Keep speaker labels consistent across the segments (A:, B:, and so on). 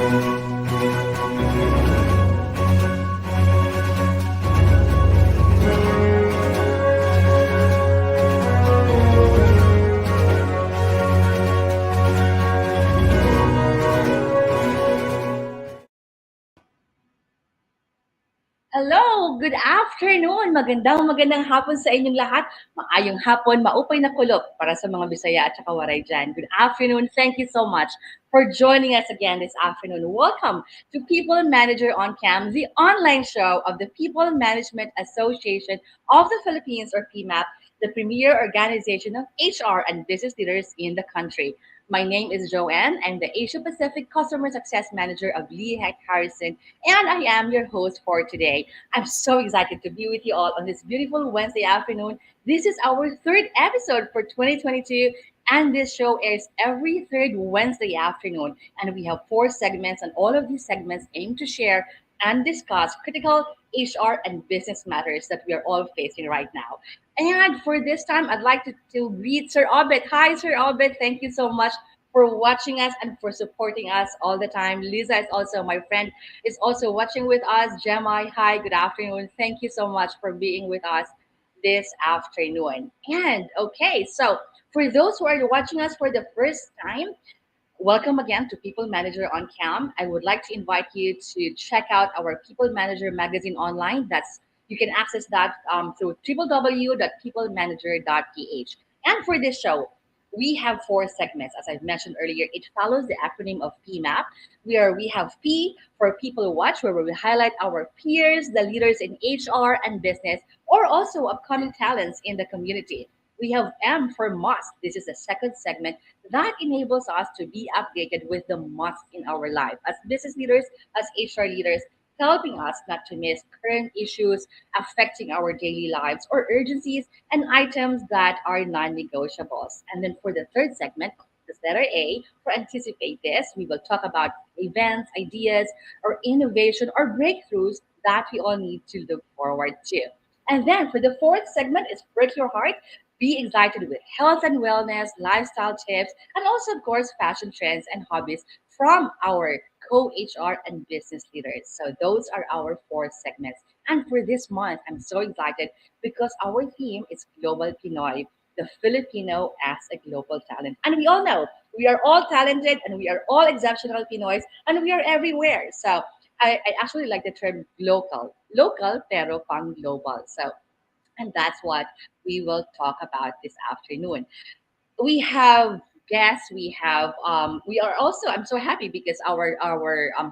A: Hello, good afternoon. Magandang hapon sa inyong lahat. Maayong hapon, maupay na kulop para sa mga Bisaya at saka Waray dyan. Good afternoon. Thank you so much for joining us again this afternoon. Welcome to People Manager on Cam, the online show of the People Management Association of the Philippines, or PMAP, the premier organization of HR and business leaders in the country. My name is Joanne. I'm the Asia Pacific Customer Success Manager of Lehigh Harrison, and I am your host for today. I'm so excited to be with you all on this beautiful Wednesday afternoon. This is our third episode for 2022, and this show airs every third Wednesday afternoon. And we have four segments, and all of these segments aim to share and discuss critical HR and business matters that we are all facing right now. And for this time, I'd like to greet Sir Obet. Hi, Sir Obet. Thank you so much for watching us and for supporting us all the time. Lisa is also my friend, is also watching with us. Gemma, hi, good afternoon. Thank you so much for being with us this afternoon. And okay, so for those who are watching us for the first time, welcome again to People Manager on Cam. I would like to invite you to check out our People Manager magazine online. That's you can access that through www.peoplemanager.ph. And for this show, we have four segments. As I've mentioned earlier, it follows the acronym of PMAP, where we have P for People Watch, where we highlight our peers, the leaders in HR and business, or also upcoming talents in the community. We have M for Must. This is the second segment that enables us to be updated with the must in our life as business leaders, as HR leaders, helping us not to miss current issues affecting our daily lives or urgencies and items that are non-negotiables. And then for the third segment, this letter A, for anticipate this, we will talk about events, ideas, or innovation or breakthroughs that we all need to look forward to. And then for the fourth segment is Break Your Heart. Be excited with health and wellness, lifestyle tips, and also, of course, fashion trends and hobbies from our co-HR and business leaders. So those are our four segments. And for this month, I'm so excited because our theme is Global Pinoy, the Filipino as a global talent. And we all know we are all talented and we are all exceptional Pinoys and we are everywhere. So I actually like the term local pero pang global. So and that's what we will talk about this afternoon. We have guests. We are also. I'm so happy because our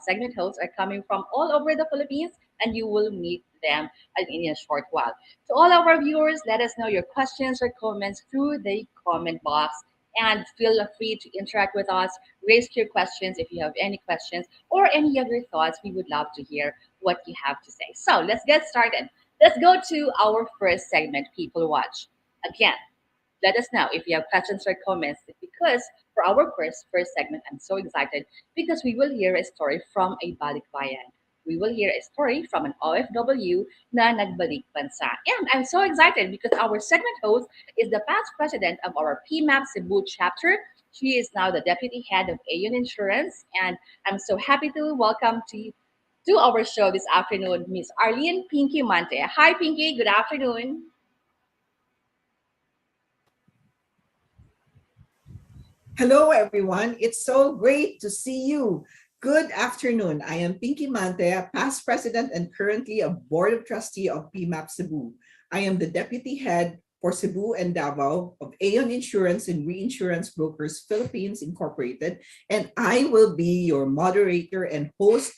A: segment hosts are coming from all over the Philippines, and you will meet them in a short while. To all our viewers, let us know your questions or comments through the comment box. And feel free to interact with us, raise your questions if you have any questions or any other thoughts. We would love to hear what you have to say. So let's get started. Let's go to our first segment, People Watch. Again, let us know if you have questions or comments because for our first segment, I'm so excited because we will hear a story from a balikbayan. We will hear a story from an OFW na nagbalik bansa. And I'm so excited because our segment host is the past president of our PMAP Cebu chapter. She is now the deputy head of Aon Insurance. And I'm so happy to welcome to our show this afternoon, Miss Arlene Pinky Mante. Hi, Pinky. Good afternoon.
B: Hello, everyone. It's so great to see you. Good afternoon. I am Pinky Mantea, past president and currently a board of trustee of PMAP Cebu. I am the deputy head for Cebu and Davao of Aon Insurance and Reinsurance Brokers Philippines Incorporated, and I will be your moderator and host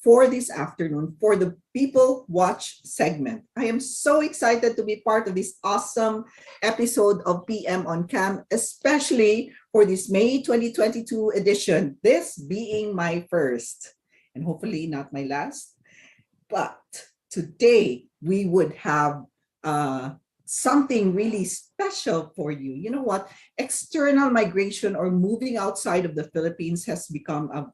B: for this afternoon for the People Watch segment. I am so excited to be part of this awesome episode of PM on Cam, especially for this May 2022 edition, this being my first and hopefully not my last. But today we would have something really special for you. You know what? External migration or moving outside of the Philippines has become a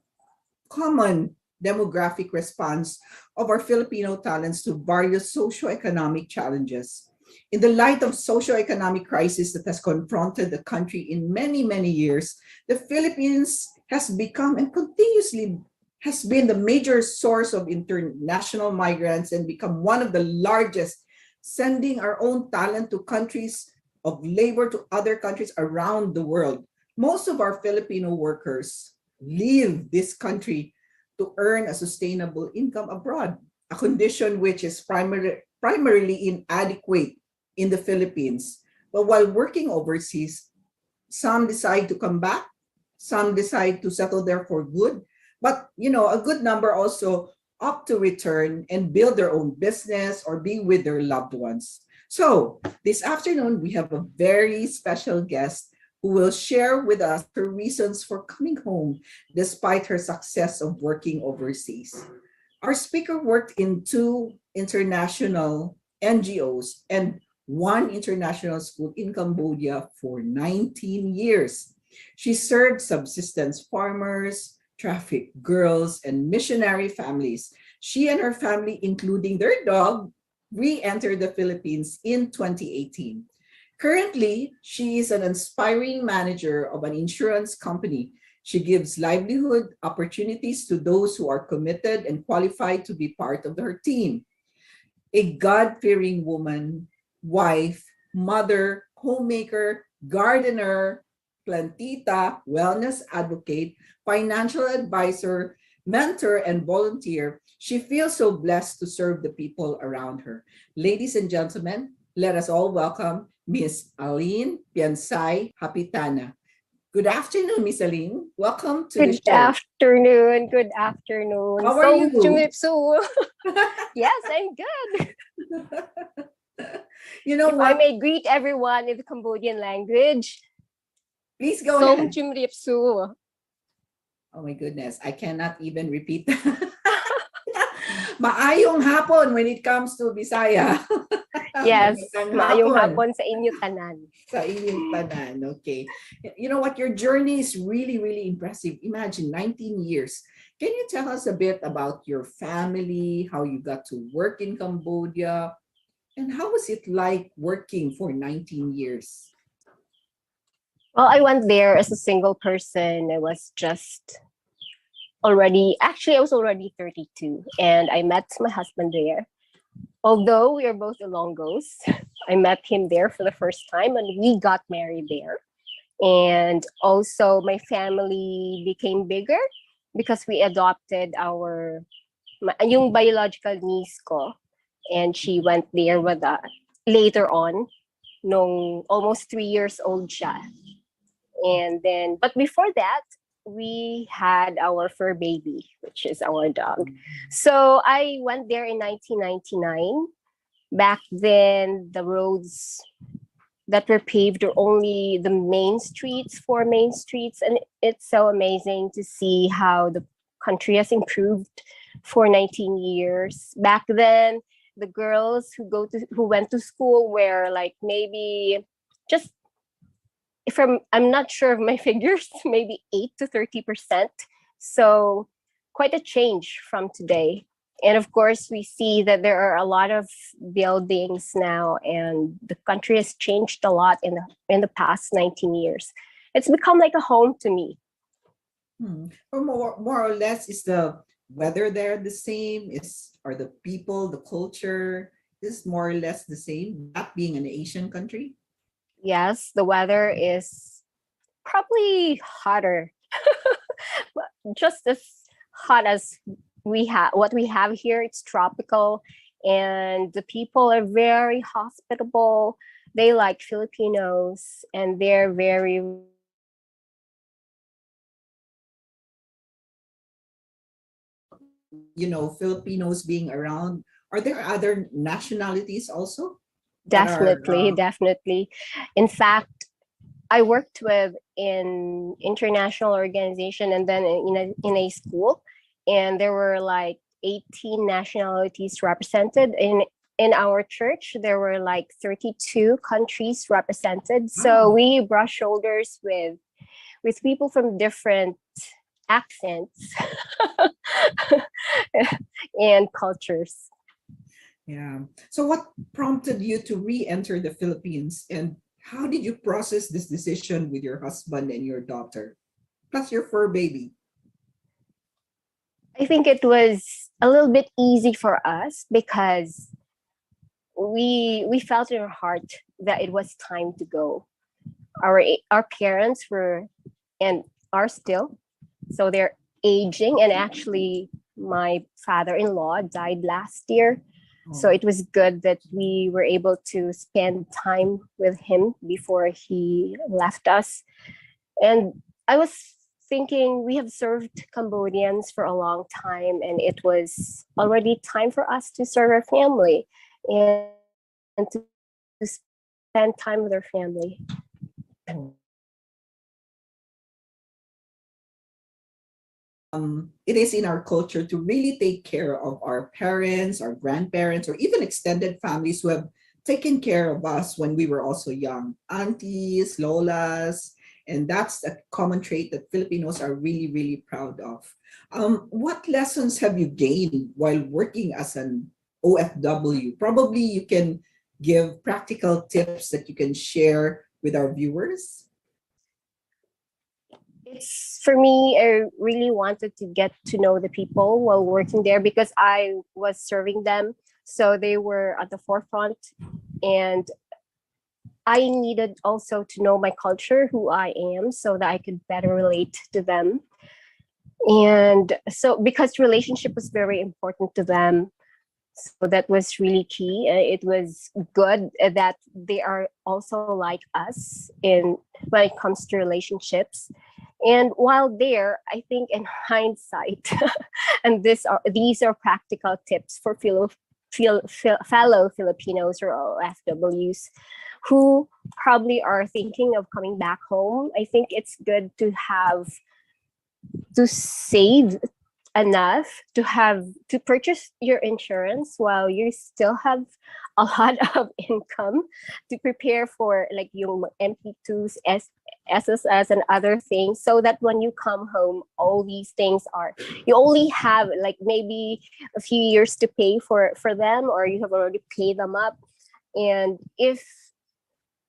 B: common demographic response of our Filipino talents to various socioeconomic challenges. In the light of socioeconomic crisis that has confronted the country in many, many years, the Philippines has become and continuously has been the major source of international migrants and become one of the largest, sending our own talent to countries of labor to other countries around the world. Most of our Filipino workers leave this country to earn a sustainable income abroad, a condition which is primarily inadequate in the Philippines. But while working overseas, some decide to come back, some decide to settle there for good, but a good number also opt to return and build their own business or be with their loved ones. So this afternoon, we have a very special guest who will share with us her reasons for coming home despite her success of working overseas. Our speaker worked in two international NGOs and one international school in Cambodia for 19 years. She served subsistence farmers, trafficked girls, and missionary families. She and her family, including their dog, re-entered the Philippines in 2018. Currently, she is an aspiring manager of an insurance company. She gives livelihood opportunities to those who are committed and qualified to be part of her team. A God-fearing woman, wife, mother, homemaker, gardener, plantita, wellness advocate, financial advisor, mentor, and volunteer, she feels so blessed to serve the people around her. Ladies and gentlemen, let us all welcome Miss Aline Piansay Hapitana. Good afternoon, Miss Aline. Welcome to the
C: Good
B: show.
C: afternoon. Good afternoon.
B: How are you?
C: Chumipsu. Yes, I'm good.
B: You know
C: If I
B: what?
C: may greet everyone in the Cambodian language,
B: Please go
C: Som
B: ahead.
C: Chumripsu.
B: Oh my goodness, I cannot even repeat that. Maayong hapon when it comes to Bisaya.
C: Yes,
B: Magandang
C: maayong hapon sa inyo tanan.
B: Sa inyong tanan, okay. You know what? Your journey is really, really impressive. Imagine 19 years. Can you tell us a bit about your family, how you got to work in Cambodia, and how was it like working for 19 years?
C: Well, I went there as a single person. I was I was already 32, and I met my husband there. Although we are both Ilonggos, I met him there for the first time and we got married there. And also my family became bigger because we adopted yung biological niece ko, and she went there with us later on, nung almost 3 years old siya. And then, but before that, we had our fur baby, which is our dog. So I went there in 1999. Back then, the roads that were paved are only the main streets, four main streets. And it's so amazing to see how the country has improved for 19 years. Back then, the girls who went to school were like maybe just, if I'm not sure of my figures, maybe 8 to 30%. So quite a change from today. And of course, we see that there are a lot of buildings now, and the country has changed a lot in the past 19 years. It's become like a home to me.
B: Or more or less, is the weather there the same? Are the people, the culture, is more or less the same, that being an Asian country?
C: Yes, the weather is probably hotter, just as hot as what we have here. It's tropical, and the people are very hospitable. They like Filipinos, and they're very
B: Filipinos being around. Are there other nationalities also that are
C: definitely. In fact, I worked with an international organization and then in a school, and there were like 18 nationalities represented. In our church, there were like 32 countries represented. So we brush shoulders with people from different accents and cultures.
B: Yeah. So what prompted you to re-enter the Philippines, and how did you process this decision with your husband and your daughter, plus your fur baby?
C: I think it was a little bit easy for us because we felt in our heart that it was time to go. Our parents were and are still, so they're aging, and actually my father-in-law died last year, so
B: Oh,
C: it was good that we were able to spend time with him before he left us. And I was thinking, we have served Cambodians for a long time, and it was already time for us to serve our family and to spend time with our family.
B: oh. It is in our culture to really take care of our parents, our grandparents, or even extended families who have taken care of us when we were also young. Aunties, lolas, and that's a common trait that Filipinos are really, really proud of. What lessons have you gained while working as an OFW? Probably you can give practical tips that you can share with our viewers.
C: It's for me, I really wanted to get to know the people while working there because I was serving them. So they were at the forefront, and I needed also to know my culture, who I am, so that I could better relate to them. And so, because relationship was very important to them, so that was really key. It was good that they are also like us in when it comes to relationships. And while there, I think in hindsight, and these are practical tips for fellow Filipinos or OFWs who probably are thinking of coming back home. I think it's good to save enough to purchase your insurance while you still have a lot of income to prepare for like your MP2s, SSS, and other things, so that when you come home, all these things are you only have like maybe a few years to pay for them, or you have already paid them up. And if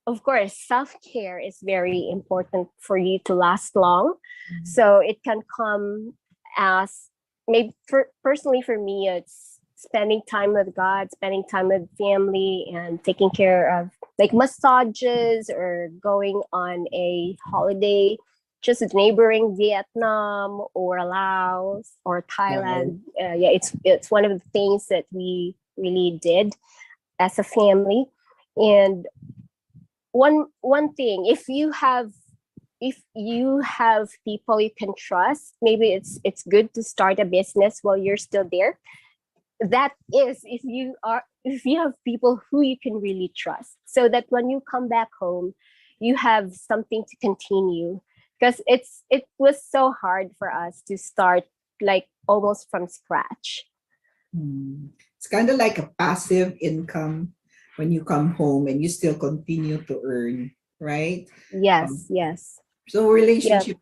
C: of course, self care is very important for you to last long. So it can come as maybe personally for me, it's spending time with God, spending time with family, and taking care of like massages or going on a holiday, just neighboring Vietnam or Laos or
B: Wow.
C: Thailand. Yeah, it's one of the things that we really did as a family. And one thing, if you have people you can trust, maybe it's good to start a business while you're still there. That is, if you have people who you can really trust, so that when you come back home, you have something to continue. Because it was so hard for us to start like almost from scratch.
B: Hmm. It's kind of like a passive income when you come home and you still continue to earn, right? Um,
C: Yes, yes.
B: so
C: Yeah.
B: relationship,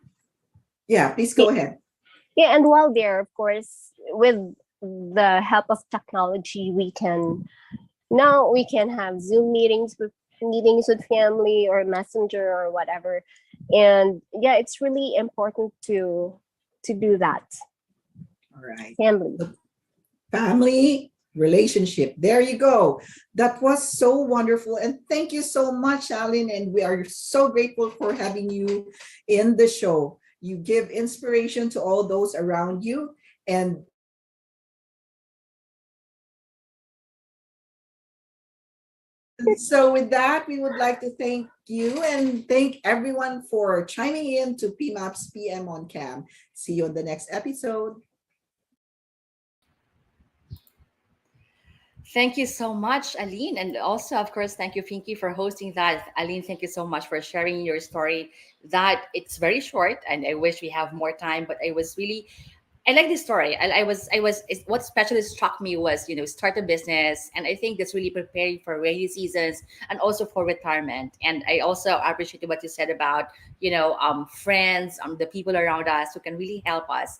B: yeah, please go ahead.
C: Yeah, and while there, of course, with the help of technology, we can have Zoom meetings with family or Messenger or whatever. And yeah, it's really important to do that.
B: All right.
C: Family.
B: So family, relationship. There you go. That was so wonderful. And thank you so much, Aline. And we are so grateful for having you in the show. You give inspiration to all those around you. And so, with that, we would like to thank you and thank everyone for chiming in to PMAP's PM on Cam. See you on the next episode.
A: Thank you so much, Aline. And also, of course, thank you, Pinky, for hosting that. Aline, thank you so much for sharing your story. That it's very short, and I wish we have more time, but I was really I like this story. What especially struck me was, start a business. And I think that's really preparing for rainy seasons and also for retirement. And I also appreciated what you said about, friends, the people around us who can really help us,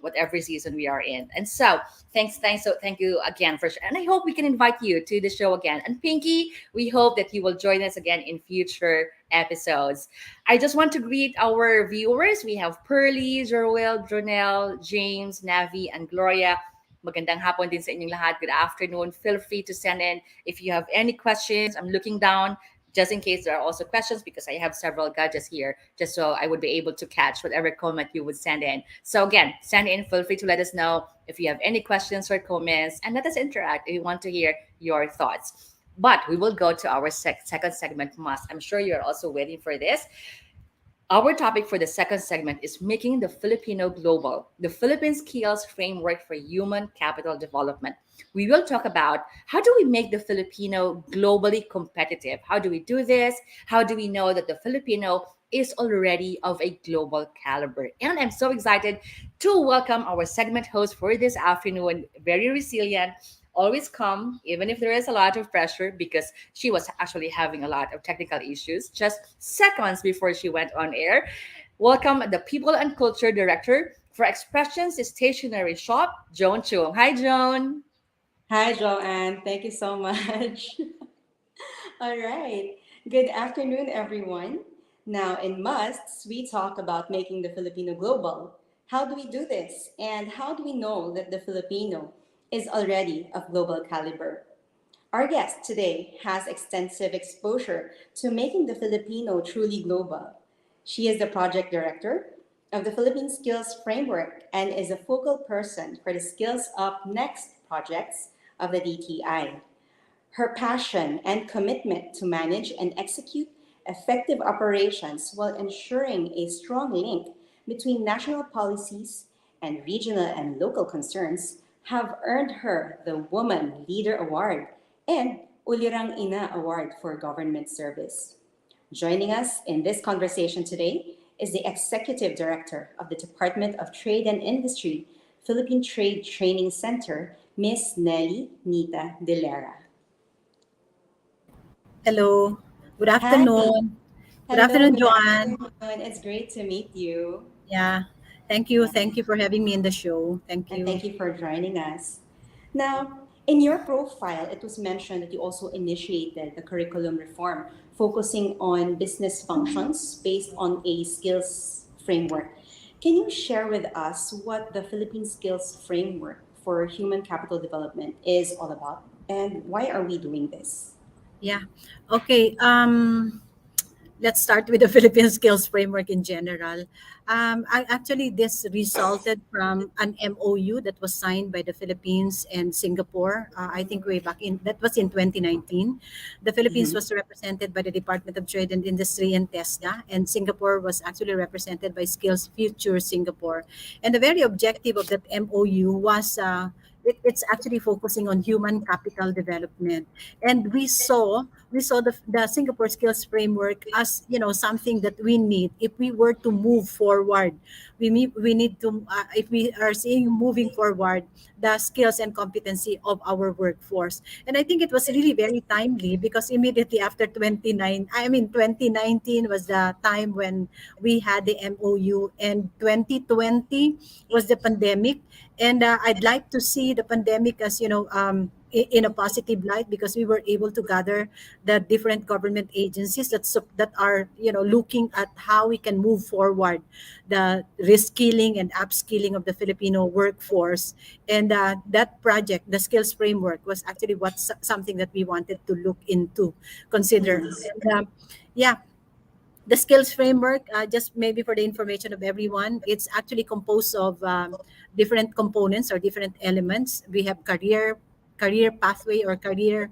A: whatever season we are in. And so thank you again for and I hope we can invite you to the show again. And Pinky, we hope that you will join us again in future episodes. I just want to greet our viewers. We have Pearly, Joel, Dronell, James, Navi, and Gloria. Magandang hapon din sa inyong lahat. Good afternoon. Feel free to send in if you have any questions. I'm looking down just in case there are also questions because I have several gadgets here just so I would be able to catch whatever comment you would send in. So again, send in, feel free to let us know if you have any questions or comments and let us interact if you want to hear your thoughts. But we will go to our second segment, must. I'm sure you're also waiting for this. Our topic for the second segment is making the Filipino global, the Philippine Skills Framework for Human Capital Development. We will talk about how do we make the Filipino globally competitive? How do we do this? How do we know that the Filipino is already of a global caliber? And I'm so excited to welcome our segment host for this afternoon, very resilient, always calm, even if there is a lot of pressure, because she was actually having a lot of technical issues just seconds before she went on air. Welcome the People and Culture Director for Expressions Stationery Shop, Joan Chung. Hi, Joan.
D: Hi, Joanne. Thank you so much. All right. Good afternoon, everyone. Now, in Musts, we talk about making the Filipino global. How do we do this? And how do we know that the Filipino is already of global caliber? Our guest today has extensive exposure to making the Filipino truly global. She is the project director of the Philippine Skills Framework and is a focal person for the Skills Up Next projects of the DTI. Her passion and commitment to manage and execute effective operations while ensuring a strong link between national policies and regional and local concerns have earned her the Woman Leader Award and Ulirang Ina Award for Government Service. Joining us in this conversation today is the Executive Director of the Department of Trade and Industry, Philippine Trade Training Center, Miss Nelly Nita Delera.
E: Hello. Good
D: Hi.
E: afternoon. Good
D: Hello,
E: afternoon,
D: good
E: Joanne.
D: afternoon. It's great to meet you.
E: Yeah. Thank you. Thank you for having me in the show. Thank
D: And
E: you.
D: thank you for joining us. Now, in your profile, it was mentioned that you also initiated the curriculum reform, focusing on business functions based on a skills framework. Can you share with us what the Philippine Skills Framework for Human Capital Development is all about, and why are we doing this?
E: Yeah. Okay. Let's start with the Philippine Skills Framework in general. Actually, this resulted from an MOU that was signed by the Philippines and Singapore. I think way back in that was in 2019. The Philippines
D: Mhm.
E: was represented by the Department of Trade and Industry and TESDA, and Singapore was actually represented by Skills Future Singapore. And the very objective of that MOU was it's actually focusing on human capital development, and we saw the Singapore Skills Framework as something that we need if we were to move forward. We need to if we are seeing moving forward the skills and competency of our workforce. And I think it was really very timely because immediately after 2019 was the time when we had the MOU, and 2020 was the pandemic. And I'd like to see the pandemic as in a positive light, because we were able to gather the different government agencies that are looking at how we can move forward the reskilling and upskilling of the Filipino workforce. And that project, the skills framework, was actually something that we wanted to look into, consider.
D: Mhm.
E: And, yeah, the skills framework, just maybe for the information of everyone, it's actually composed of different components or different elements. We have career pathway or career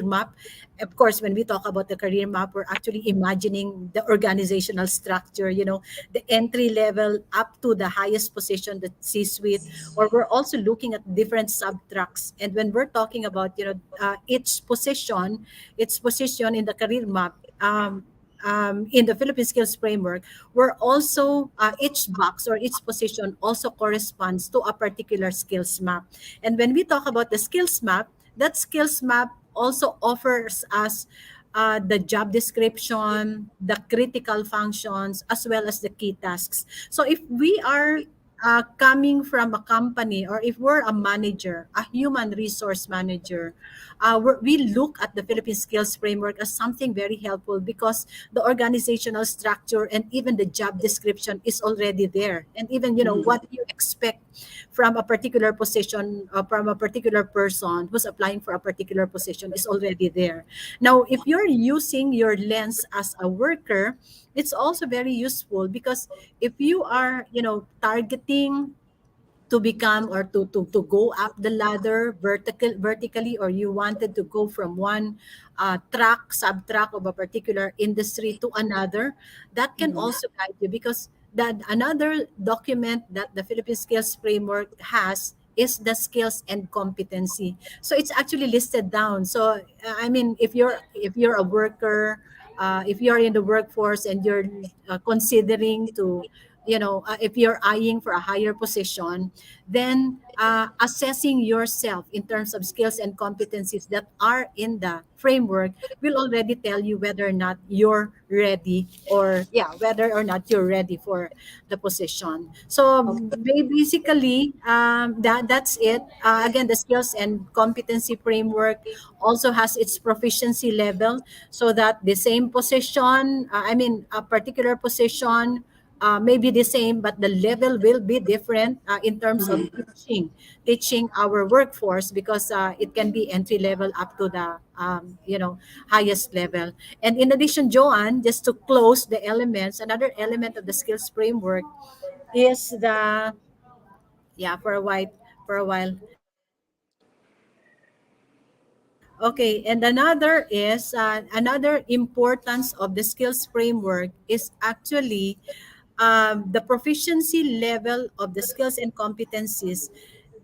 E: map. Of course, when we talk about the career map, we're actually imagining the organizational structure, the entry level up to the highest position, the C-suite. Or we're also looking at different sub-tracks. And when we're talking about its position in the career map, in the Philippine Skills Framework, where also each box or each position also corresponds to a particular skills map. And when we talk about the skills map, that skills map also offers us the job description, the critical functions, as well as the key tasks. So if we are coming from a company, or if we're a manager, a human resource manager, we look at the Philippine Skills Framework as something very helpful, because the organizational structure and even the job description is already there. And even,
D: Mhm.
E: what you expect from a particular position, from a particular person who's applying for a particular position, is already there. Now, if you're using your lens as a worker, it's also very useful, because if you are, targeting to become, or to go up the ladder vertically, or you wanted to go from one sub track of a particular industry to another, that can
D: Mhm.
E: also guide you, because that another document that the Philippine Skills Framework has is the skills and competency. So it's actually listed down. So I mean, if you're a worker, if you're in the workforce and you're considering to, if you're eyeing for a higher position, then assessing yourself in terms of skills and competencies that are in the framework will already tell you whether or not you're ready, or yeah, whether or not you're ready for the position. So basically, that's it. Again, the skills and competency framework also has its proficiency level, so that the same position, I mean, a particular position may be the same, but the level will be different in terms of
D: Mhm.
E: teaching our workforce, because it can be entry level up to the highest level. And in addition, Joanne, just to close the elements, another element of the skills framework is the, yeah, for a while. Okay, and another importance of the skills framework is actually the proficiency level of the skills and competencies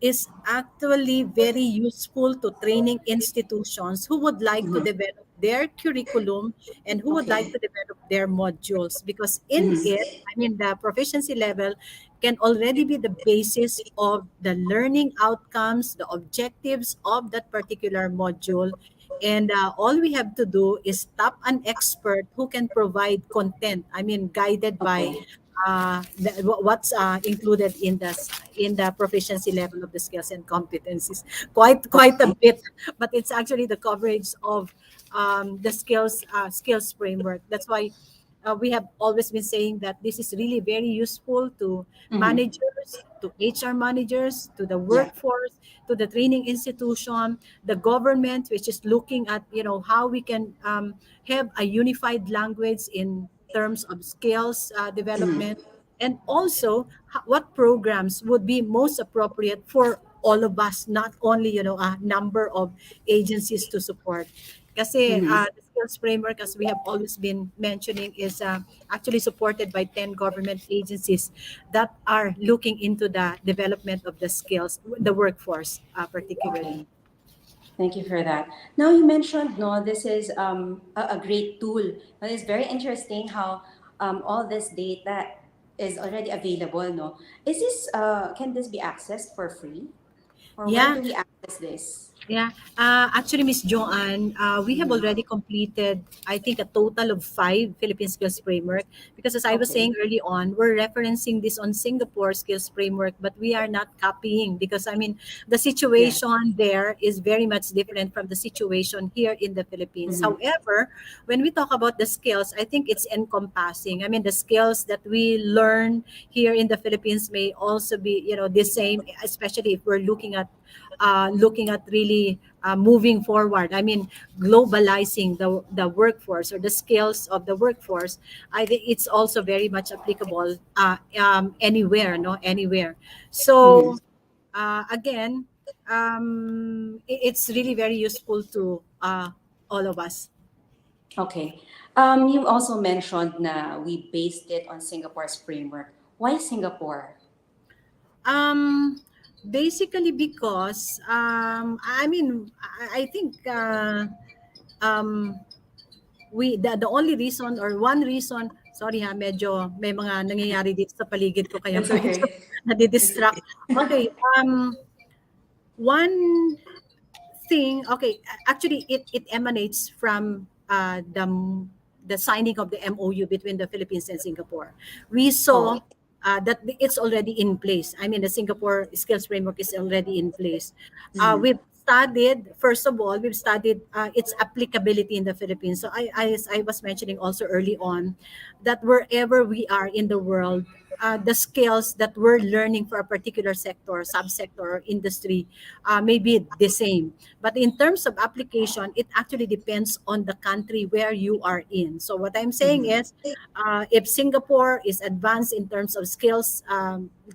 E: is actually very useful to training institutions who would like to
D: Mhm.
E: develop their curriculum and who would like
D: Okay.
E: to develop their modules, because in it,
D: Mhm.
E: I mean, the proficiency level can already be the basis of the learning outcomes, the objectives of that particular module. And all we have to do is tap an expert who can provide content, I mean, guided by
D: Okay.
E: what's included in the proficiency level of the skills and competencies. Quite a
D: Okay.
E: bit, but it's actually the coverage of the skills framework. That's why we have always been saying that this is really very useful to
D: Mhm.
E: managers, to HR managers, to the
D: Yeah.
E: workforce, to the training institution, the government, which is looking at, how we can have a unified language in terms of skills
D: Mhm.
E: development, and also what programs would be most appropriate for all of us, not only, a number of agencies to support. Kasi
D: Mhm.
E: the skills framework, as we have always been mentioning, is actually supported by 10 government agencies that are looking into the development of the skills, the workforce particularly.
D: Okay. Thank you for that. Now you mentioned, no, this is a great tool. And it's very interesting how all this data is already available. No, is this can this be accessed for free, or where
E: Yeah,
D: do we access this?
E: Yeah, actually, Miss Joanne, we have
D: Mhm.
E: already completed, I think, a total of 5 Philippine Skills Framework. Because as I was
D: Okay.
E: saying early on, we're referencing this on Singapore Skills Framework, but we are not copying, because I mean, the
D: Yeah.
E: situation there is very much different from the situation here in the Philippines.
D: Mm-hmm.
E: However, when we talk about the skills, I think it's encompassing. I mean, the skills that we learn here in the Philippines may also be, the same, especially if we're looking at really moving forward. I mean, globalizing the workforce, or the skills of the workforce. I think it's also very much applicable anywhere, no, anywhere.
D: Mm-hmm.
E: So again, it's really very useful to all of us.
D: Okay. You also mentioned na we based it on Singapore's framework. Why Singapore?
E: Um, Basically because I mean, I think um, the only reason, or one reason, sorry ha, medyo may mga nangyayari dito sa paligid ko, kaya
D: It's
E: medyo
D: okay. It's
E: nadidistract.
D: okay.
E: Okay, one thing, okay, actually it emanates from the signing of the MOU between the Philippines and Singapore. We saw
C: Oh,
E: that it's already in place. I mean, the Singapore skills framework is already in place.
D: Mm-hmm.
E: We've studied, first of all, we've studied its applicability in the Philippines. So as I was mentioning also early on, that wherever we are in the world, the skills that we're learning for a particular sector, subsector, or industry may be the same. But in terms of application, it actually depends on the country where you are in. So what I'm saying
D: Mm-hmm.
E: is, if Singapore is advanced in terms of skills,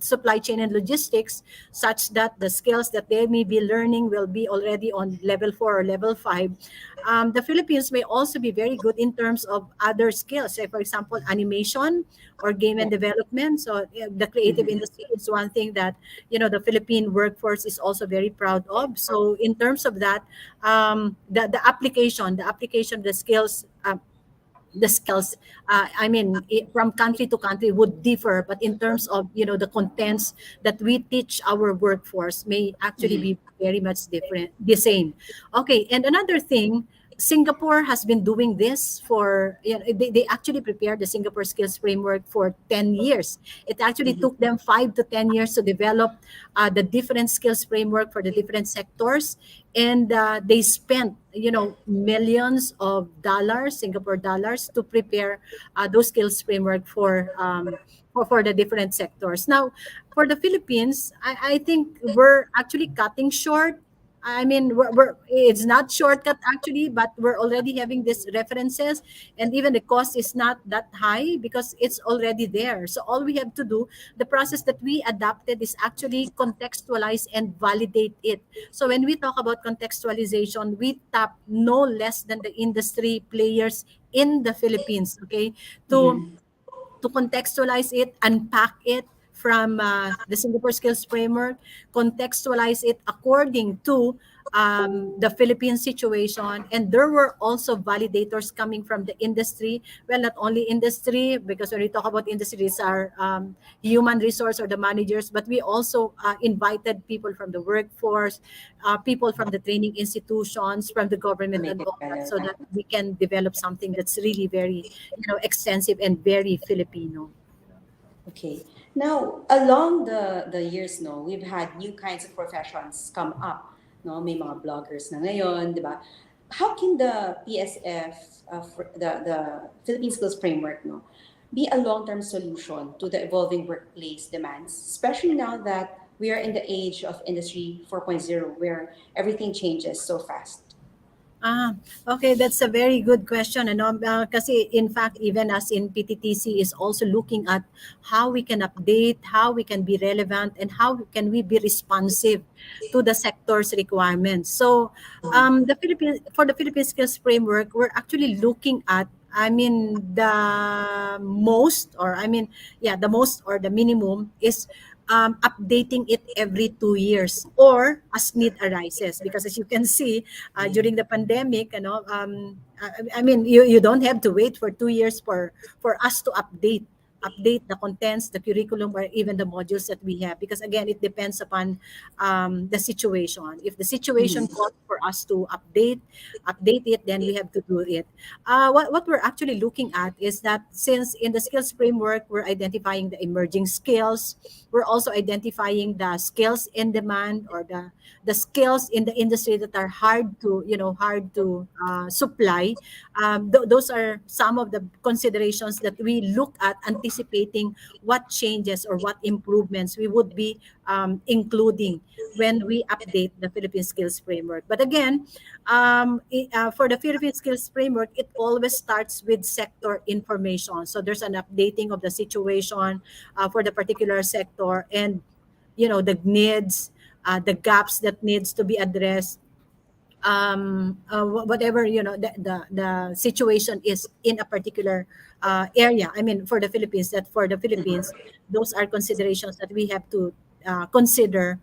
E: supply chain and logistics, such that the skills that they may be learning will be already on level 4 or level 5, the Philippines may also be very good in terms of other skills. Say, for example, animation or game and
D: Yeah.
E: development. So the creative
D: Mm-hmm.
E: industry is one thing that the Philippine workforce is also very proud of. So in terms of that, the application, the skills, I mean, from country to country would differ, but in terms of the contents that we teach our workforce may actually
D: Mm-hmm.
E: be very much different, the same. Okay, and another thing, Singapore has been doing this for, they actually prepared the Singapore skills framework for 10 years. It actually
D: Mm-hmm.
E: took them 5 to 10 years to develop the different skills framework for the different sectors, and they spent millions of dollars, Singapore dollars, to prepare those skills framework for the different sectors. Now, for the Philippines, I think we're actually cutting short. I mean, it's not shortcut actually, but we're already having these references, and even the cost is not that high because it's already there. So all we have to do, the process that we adapted is actually contextualize and validate it. So when we talk about contextualization, we tap no less than the industry players in the Philippines, okay, to
D: Mm-hmm.
E: to contextualize it, unpack it from the Singapore Skills Framework, contextualize it according to the Philippine situation. And there were also validators coming from the industry. Well, not only industry, because when we talk about industries are human resource or the managers, but we also invited people from the workforce, people from the training institutions, from the
D: To
E: government,
D: make
E: and
D: it
E: all that,
D: better,
E: so
D: right?
E: that we can develop something that's really very extensive and very Filipino.
D: Okay. Now, along the years, no, we've had new kinds of professions come up. No, may mga bloggers na ngayon, di ba? How can the PSF, the Philippine Skills Framework, no, be a long-term solution to the evolving workplace demands, especially now that we are in the age of Industry 4.0, where everything changes so fast?
E: Ah, okay, that's a very good question. Ano, kasi in fact, even as in PTTC is also looking at how we can update, how we can be relevant, and how can we be responsive to the sector's requirements. So, for the Philippine Skills Framework, we're actually looking at, I mean, the most or the minimum is updating it every 2 years or as need arises. Because as you can see, during the pandemic, I mean, you don't have to wait for 2 years for us to update the contents, the curriculum, or even the modules that we have. Because again, it depends upon the situation. If the situation
D: Mm-hmm.
E: calls for us to update it, then we have to do it. What we're actually looking at is that since in the skills framework, we're identifying the emerging skills, we're also identifying the skills in demand, or the skills in the industry that are hard to supply. Those are some of the considerations that we look at, anticipating what changes or what improvements we would be including when we update the Philippine Skills Framework. But again, for the Philippine Skills Framework, it always starts with sector information. So there's an updating of the situation for the particular sector, and the needs, the gaps that needs to be addressed, whatever the situation is in a particular area. I mean, for the Philippines, those are considerations that we have to consider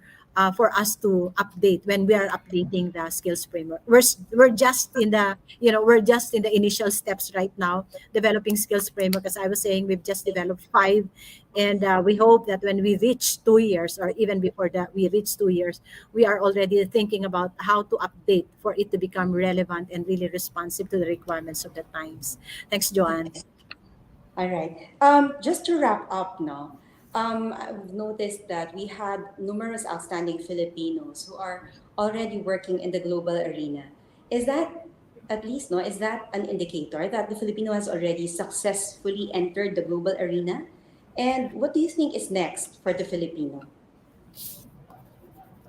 E: for us to update when we are updating the skills framework. We're just in the we're just in the initial steps right now, developing skills framework. As I was saying, we've just developed five, and we hope that when we reach 2 years, or even before that we reach 2 years, we are already thinking about how to update for it to become relevant and really responsive to the requirements of the times. Thanks, Joanne.
D: All right. Just to wrap up now, I've noticed that we had numerous outstanding Filipinos who are already working in the global arena. Is that, at least, no, is that an indicator that the Filipino has already successfully entered the global arena? And what do you think is next for the Filipino?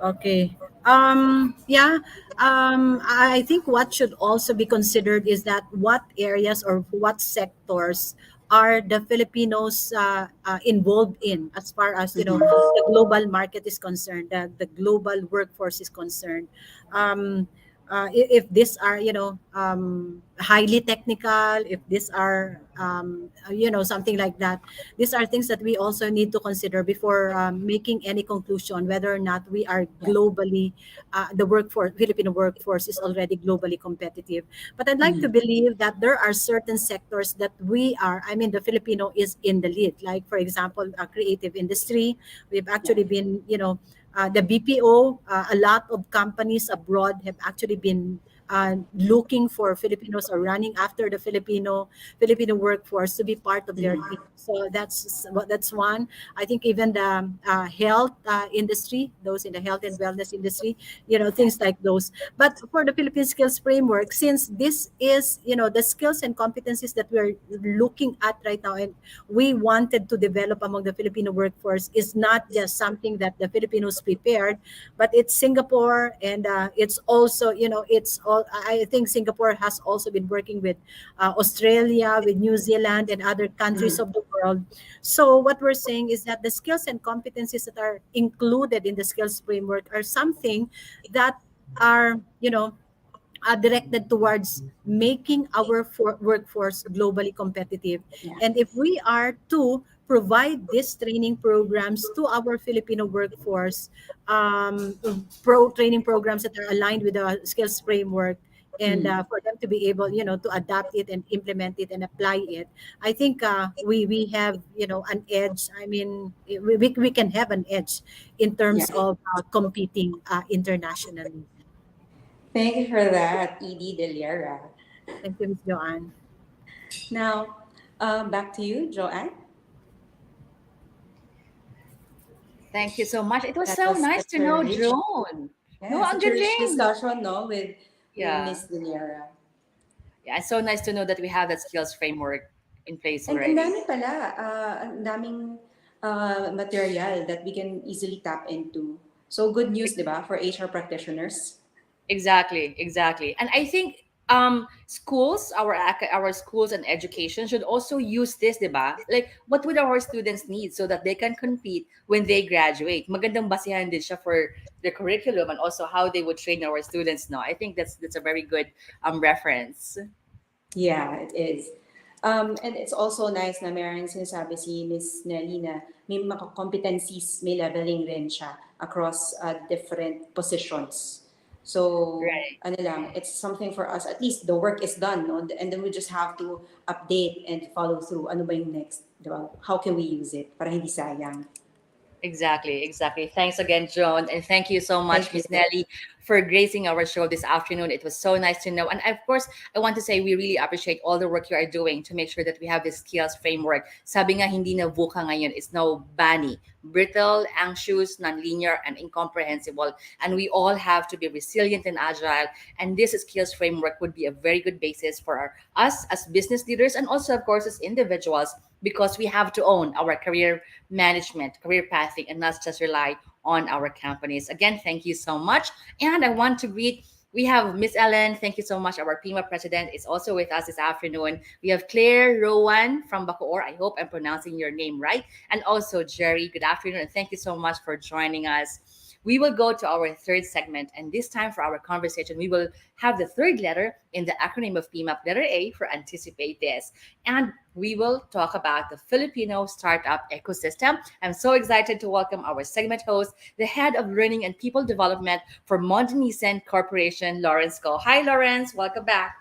E: Okay. Yeah. I think what should also be considered is that what areas or what sectors are the Filipinos involved in, as far as the global market is concerned, the global workforce is concerned. If these are highly technical, if these are something like that, these are things that we also need to consider before making any conclusion whether or not we are
D: Yeah.
E: globally, the workforce, Filipino workforce is already globally competitive. But I'd like to
D: Mhm.
E: believe that there are certain sectors that the Filipino is in the lead. Like, for example, creative industry. We've
D: Yeah.
E: actually been, the BPO, a lot of companies abroad have actually been looking for Filipinos, or running after the Filipino workforce to be part of their
D: Mhm.
E: team. So that's one. I think even the health industry, those in the health and wellness industry,
D: Yeah.
E: things like those. But for the Philippine Skills Framework, since this is the skills and competencies that we're looking at right now, and we wanted to develop among the Filipino workforce, is not just something that the Filipinos prepared, but it's Singapore, and it's also, it's all. I think Singapore has also been working with Australia, with New Zealand, and other countries
D: Mhm.
E: of the world. So what we're saying is that the skills and competencies that are included in the skills framework are something that are, directed towards making our workforce globally competitive.
D: Yeah.
E: And if we are to provide these training programs to our Filipino workforce, training programs that are aligned with the skills framework, and
D: Mhm.
E: for them to be able, to adapt it and implement it and apply it, I think we have, an edge. I mean, we can have an edge in
D: Yeah.
E: terms of competing internationally.
D: Thank you for that, Edie Deliera.
E: Thank you, Ms. Joanne.
D: Now, back to you, Joanne.
A: Thank you so much. It was
D: That
A: so
D: was
A: nice
D: such
A: to
D: a
A: know
D: rich,
A: Joan. No,
D: yeah,
A: ang
D: such a rich
A: galing.
D: discussion, no, with
A: Yeah.
D: Miss Deliera.
A: Yeah, it's so nice to know that we have that skills framework in place
D: And ang
A: already.
D: dami pala, ang daming material that we can easily tap into. So good news, di ba, for HR practitioners?
A: Exactly, exactly. And I think schools, our schools and education should also use this, 'di ba? Like, what would our students need so that they can compete when they graduate? Magandang basihan din siya for the curriculum and also how they would train our students now. I think that's a very good reference.
D: Yeah, it is. And it's also nice na meron sinasabi si Miss Nelly na may mga competencies, may leveling rin siya across different positions. So,
A: Right.
D: ano lang, it's something for us. At least the work is done, no? And then we just have to update and follow through. Ano ba yung next? Diba? How can we use it para hindi sayang?
A: Exactly, exactly. Thanks again, Joan. And thank you so much,
D: Thank you.
A: Miss Nelly, for gracing our show this afternoon. It was so nice to know. And of course, I want to say we really appreciate all the work you are doing to make sure that we have this skills framework. Sabi nga, hindi na VUCA ngayon. It's now BANI. Brittle, anxious, nonlinear, and incomprehensible. And we all have to be resilient and agile. And this skills framework would be a very good basis for us as business leaders and also, of course, as individuals, because we have to own our career management, career pathing, and not just rely on our companies. Again, thank you so much. And I want to greet, we have Miss Ellen. Thank you so much. Our PIMA president is also with us this afternoon. We have Claire Rowan from Bacoor. I hope I'm pronouncing your name right. And also Jerry. Good afternoon. And thank you so much for joining us. we will go to our third segment. And this time for our conversation, we will have the third letter in the acronym of PMAP, letter A for Anticipate This. And we will talk about the Filipino startup ecosystem. I'm so excited to welcome our segment host, the head of learning and people development for Mondenisan Corporation, Lawrence Go. Hi, Lawrence. Welcome back.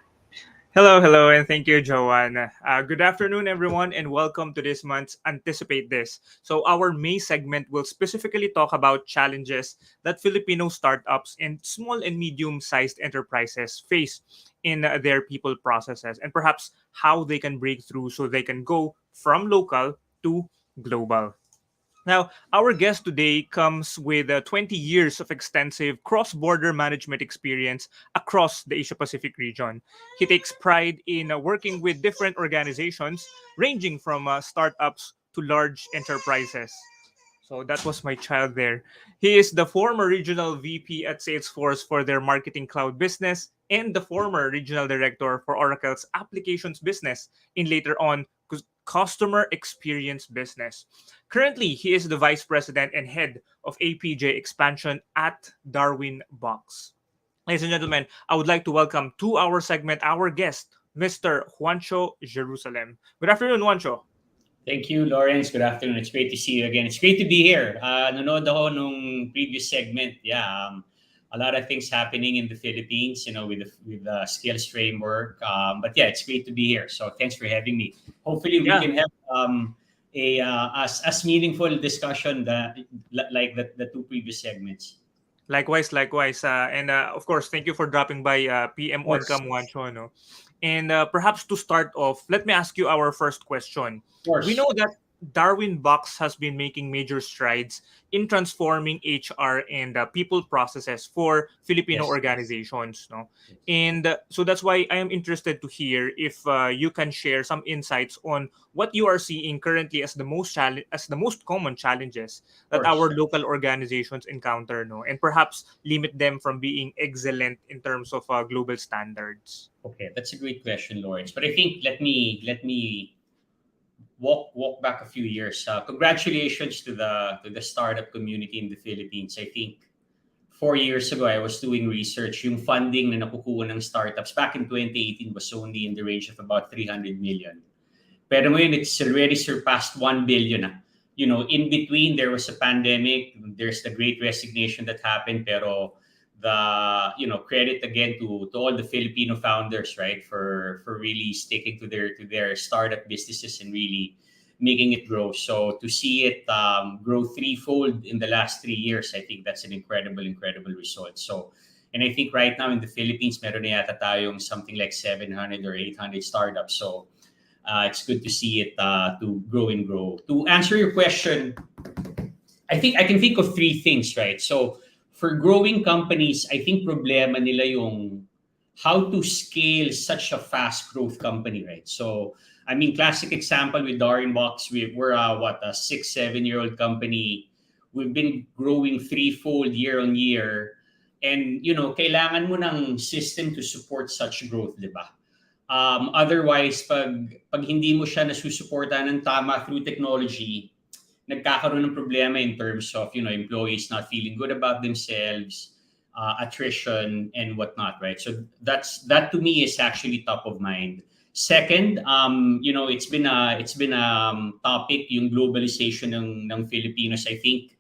F: Hello, hello, and thank you, Joanne. Good afternoon, everyone, and welcome to this month's Anticipate This. So, our May segment will specifically talk about challenges that Filipino startups and small and medium sized enterprises face in their people processes and perhaps how they can break through so they can go from local to global. Now, our guest today comes with 20 years of extensive cross border management experience across the Asia Pacific region. He takes pride in working with different organizations, ranging from startups to large enterprises. So that was my child there. He is the former regional VP at Salesforce for their marketing cloud business and the former regional director for Oracle's applications business in later on customer experience business. Currently, he is the vice president and head of APJ expansion at Darwin Box. Ladies and gentlemen, I would like to welcome to our segment our guest, Mr. Juancho Jerusalem. Good afternoon, Juancho.
G: Thank you, Lawrence. Good afternoon. It's great to see you again. It's great to be here. Nanood ako nung previous segment. Yeah, a lot of things happening in the Philippines, with the skills framework. But yeah, it's great to be here. So thanks for having me. Hopefully, we can have a as meaningful discussion like the two previous segments.
F: Likewise. And of course, thank you for dropping by PM
G: Of course.
F: Oncam Juancho. No? And perhaps to start off, let me ask you our first question.
G: Of course.
F: We know that Darwin Box has been making major strides in transforming HR and people processes for Filipino
G: Yes.
F: organizations. No? And so that's why I am interested to hear if you can share some insights on what you are seeing currently as the most common challenges that
G: course.
F: our local organizations encounter, no, and perhaps limit them from being excellent in terms of global standards.
G: Okay, that's a great question, Lawrence. But I think let me walk back a few years. Congratulations to the startup community in the Philippines. I think 4 years ago, I was doing research. Yung funding na nakukuha ng startups back in 2018 was only in the range of about 300 million. Pero ngayon, it's already surpassed 1 billion. In between, there was a pandemic. There's the great resignation that happened. Pero credit again to all the Filipino founders, right, for really sticking to their startup businesses and really making it grow. So to see it grow threefold in the last 3 years, I think that's an incredible result. So, and I think right now in the Philippines, meron na yata tayong something like 700 or 800 startups. So it's good to see it to grow and grow. To answer your question, I think I can think of three things, right? So for growing companies, I think problema nila yung how to scale such a fast growth company, right? So, I mean, classic example with Darwin Box, we're a 6-7 year old company. We've been growing threefold year on year. And, kailangan mo ng system to support such growth, di ba? Otherwise, pag hindi mo siya nasusuportahan ng tama through technology, nagkakaroon ng problema in terms of, employees not feeling good about themselves, attrition, and whatnot, right? So that to me is actually top of mind. Second, it's been a topic, yung globalization ng Filipinos. I think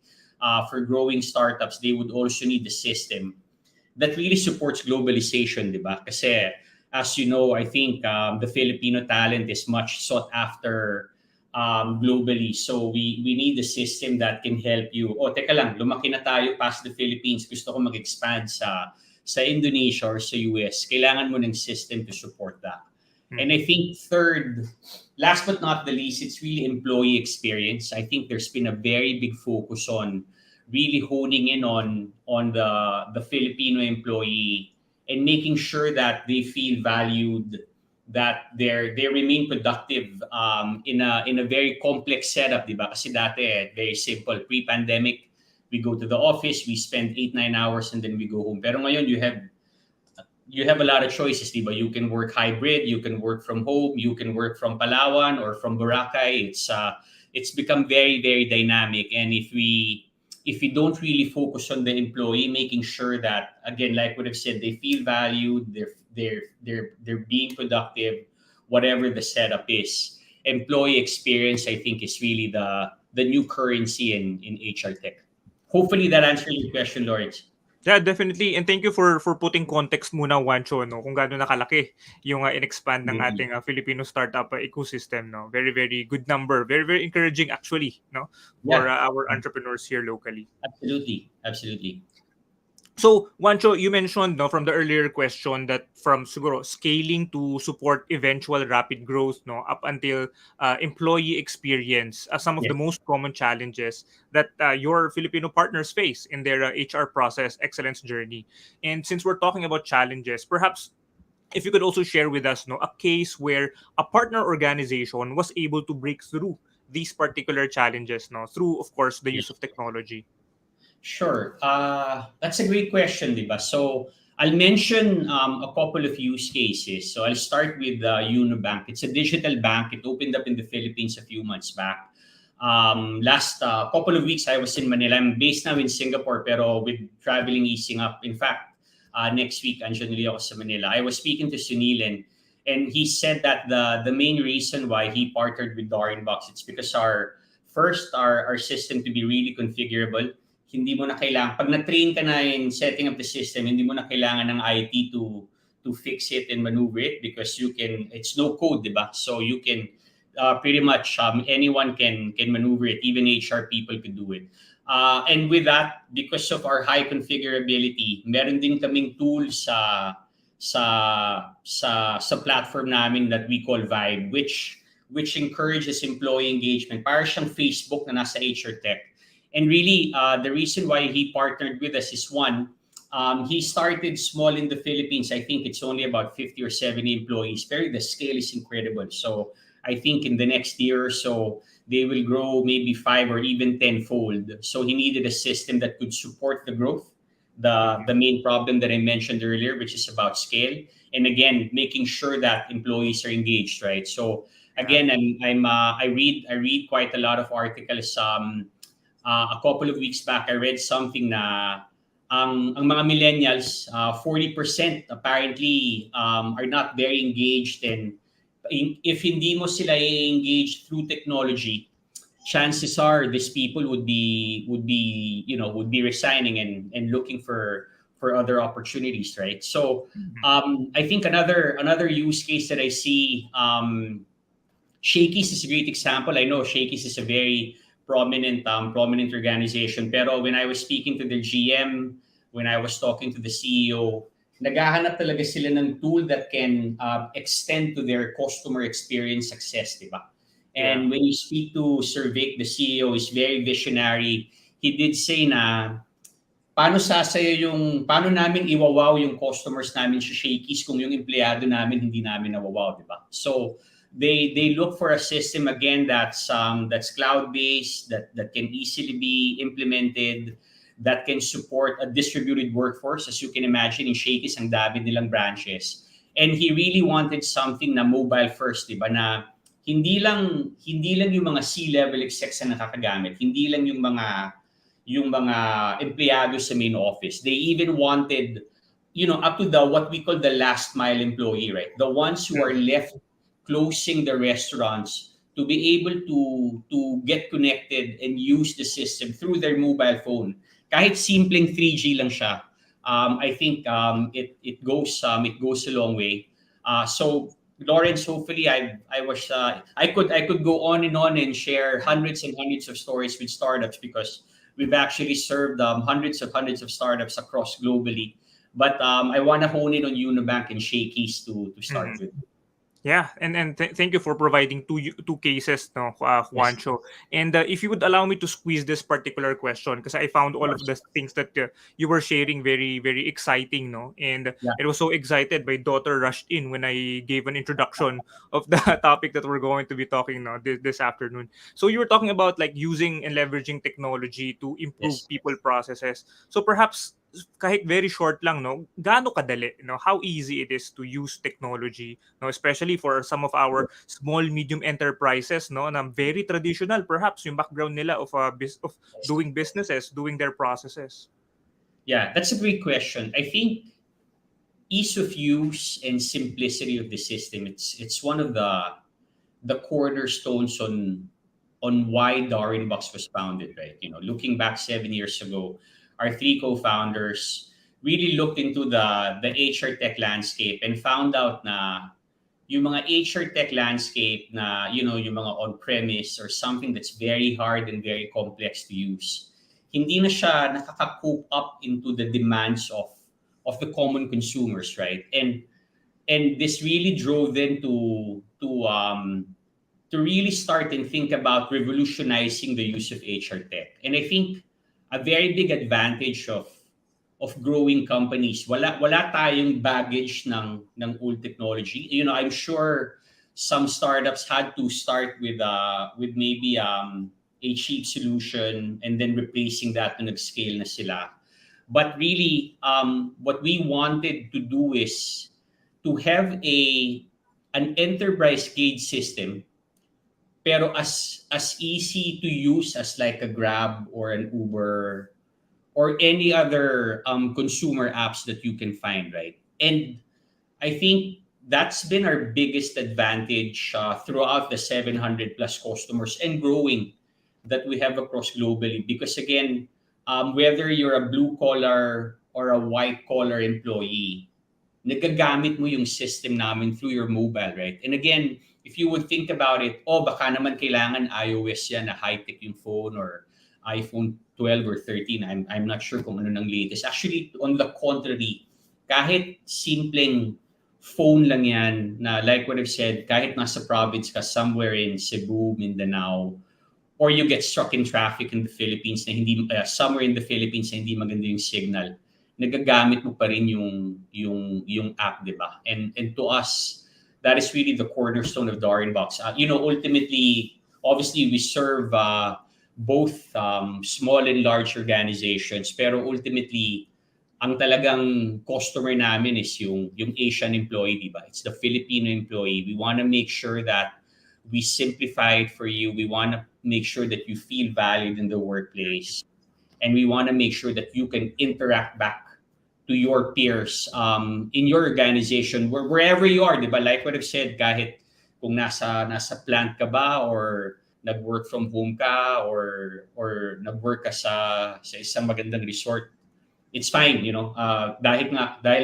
G: for growing startups, they would also need a system that really supports globalization, di ba? Kasi as you know, I think the Filipino talent is much sought after globally. So we need a system that can help you. Teka lang, lumaki na tayo past the Philippines. Gusto ko mag-expand sa Indonesia or sa US. Kailangan mo ng system to support that. And I think third, last but not the least, it's really employee experience. I think there's been a very big focus on really honing in on the Filipino employee and making sure that they feel valued, that they remain productive in a very complex setup, di ba? Kasi dati, very simple. Pre-pandemic, we go to the office, we spend 8-9 hours, and then we go home. Pero ngayon, you have a lot of choices, di ba? You can work hybrid, you can work from home, you can work from Palawan or from Boracay. It's become very, very dynamic. And if we if we don't really focus on the employee, making sure that, again, like what I've said, they feel valued, they're being productive, whatever the setup is. Employee experience, I think, is really the new currency in HR tech. Hopefully that answers your question, Lawrence.
F: Yeah, definitely. And thank you for putting context muna, Wancho, no, kung gaano nakalaki yung in-expand ng
G: Mhm.
F: ating Filipino startup ecosystem, no. Very very good number. Very very encouraging actually, no, for
G: Yeah,
F: our entrepreneurs here locally.
G: absolutely, absolutely.
F: So, Wancho, you mentioned, no, from the earlier question that from siguro scaling to support eventual rapid growth, no, up until employee experience, some of the
G: Yes.
F: most common challenges that your Filipino partners face in their HR process excellence journey. And since we're talking about challenges, perhaps if you could also share with us, no, a case where a partner organization was able to break through these particular challenges, no, through, of course, the use of technology.
G: Sure. That's a great question, diba? So I'll mention a couple of use cases. So I'll start with Unibank. It's a digital bank. It opened up in the Philippines a few months back. Last couple of weeks, I was in Manila. I'm based now in Singapore, pero with traveling easing up. In fact, next week, andyan ulit ako sa Manila. I was speaking to Sunil, and he said that the main reason why he partnered with Darinbox, it's because our system to be really configurable. Hindi mo na kailangan, pag na-train ka na in setting up the system, hindi mo na kailangan ng IT to fix it and maneuver it, because it's no code, di ba? So you can pretty much anyone can maneuver it, even HR people could do it. And with that, because of our high configurability, meron din kaming tool sa platform namin that we call Vibe, which encourages employee engagement. Para siyang Facebook na nasa HR Tech. And really, the reason why he partnered with us is one, he started small in the Philippines. I think it's only about 50 or 70 employees. But the scale is incredible. So I think in the next year or so, they will grow maybe 5 or even 10-fold. So he needed a system that could support the growth, the main problem that I mentioned earlier, which is about scale. And again, making sure that employees are engaged, right? So again, I read quite a lot of articles. A couple of weeks back, I read something na ang mga millennials, 40% apparently are not very engaged, and if hindi mo sila i-engage through technology, chances are these people would be resigning and looking for other opportunities, right? So I think another use case that I see, Shakey's is a great example. I know Shakey's is a very prominent organization. Pero when I was speaking to the GM, when I was talking to the CEO, naghahanap talaga sila ng tool that can extend to their customer experience success, di ba? And when you speak to Sir Vic, the CEO, is very visionary. He did say na, paano namin iwawaw yung customers namin sa Shakey's kung yung empleyado namin hindi namin nawawaw, di ba? So they look for a system again that's cloud-based, that can easily be implemented, that can support a distributed workforce. As you can imagine, in Shakey's ang dami nilang branches. And he really wanted something na mobile first, di ba? Na hindi lang yung mga C-level execs na nakakagamit, hindi lang yung mga empleyado sa main office. They even wanted, up to what we call the last mile employee, right? The ones who are left closing the restaurants to be able to get connected and use the system through their mobile phone. Kahit simpleng 3G lang siya, I think it goes a long way. So Lawrence, hopefully I could go on and share hundreds and hundreds of stories with startups, because we've actually served hundreds of startups across globally. But I want to hone in on Unibank and Shakey's to start with.
F: Yeah, and thank you for providing two cases, no, Juancho. And if you would allow me to squeeze this particular question, because I found all of the things that you were sharing very, very exciting, no? And it was so excited. My daughter rushed in when I gave an introduction of the topic that we're going to be talking now this afternoon. So you were talking about like using and leveraging technology to improve people processes. So perhaps kahit very short lang, no, gaano kadali, no, how easy it is to use technology, no, especially for some of our small medium enterprises, no, na very traditional perhaps yung background nila of of doing businesses, doing their processes.
G: Yeah, that's a great question. I think ease of use and simplicity of the system, it's one of the cornerstones on why Darwin Box was founded, right? You know, looking back 7 years ago, our three co-founders really looked into the HR tech landscape and found out na yung mga HR tech landscape na, you know, yung mga on-premise or something that's very hard and very complex to use, hindi na siya nakaka-cope up into the demands of the common consumers, right? And this really drove them to really start and think about revolutionizing the use of HR tech. And I think a very big advantage of growing companies, wala tayong baggage ng old technology. You know, I'm sure some startups had to start with maybe a cheap solution and then replacing that to nag-scale na sila. But really, what we wanted to do is to have an enterprise grade system, pero as easy to use as like a Grab or an Uber or any other consumer apps that you can find, right? And I think that's been our biggest advantage throughout the 700 plus customers and growing that we have across globally. Because again, whether you're a blue collar or a white collar employee, nagagamit mo yung system namin through your mobile, right? And again, if you would think about it, baka naman kailangan iOS yan na high-tech yung phone or iPhone 12 or 13. I'm not sure kung ano nang latest. Actually, on the contrary, kahit simpleng phone lang yan na like what I've said, kahit nasa province ka, somewhere in Cebu, Mindanao, or you get stuck in traffic in the Philippines na hindi, somewhere in the Philippines na hindi maganda yung signal, nagagamit mo pa rin yung app, di ba? And to us, that is really the cornerstone of Darwin Box. You know, ultimately, obviously, we serve both small and large organizations, pero ultimately, ang talagang customer namin is yung Asian employee, di ba? It's the Filipino employee. We want to make sure that we simplify it for you. We want to make sure that you feel valued in the workplace. And we want to make sure that you can interact back to your peers in your organization, wherever you are, di ba? Like what I've said, kahit kung nasa plant ka ba or nag-work from home ka or nag-work ka sa isang magandang resort, it's fine, you know. Dahil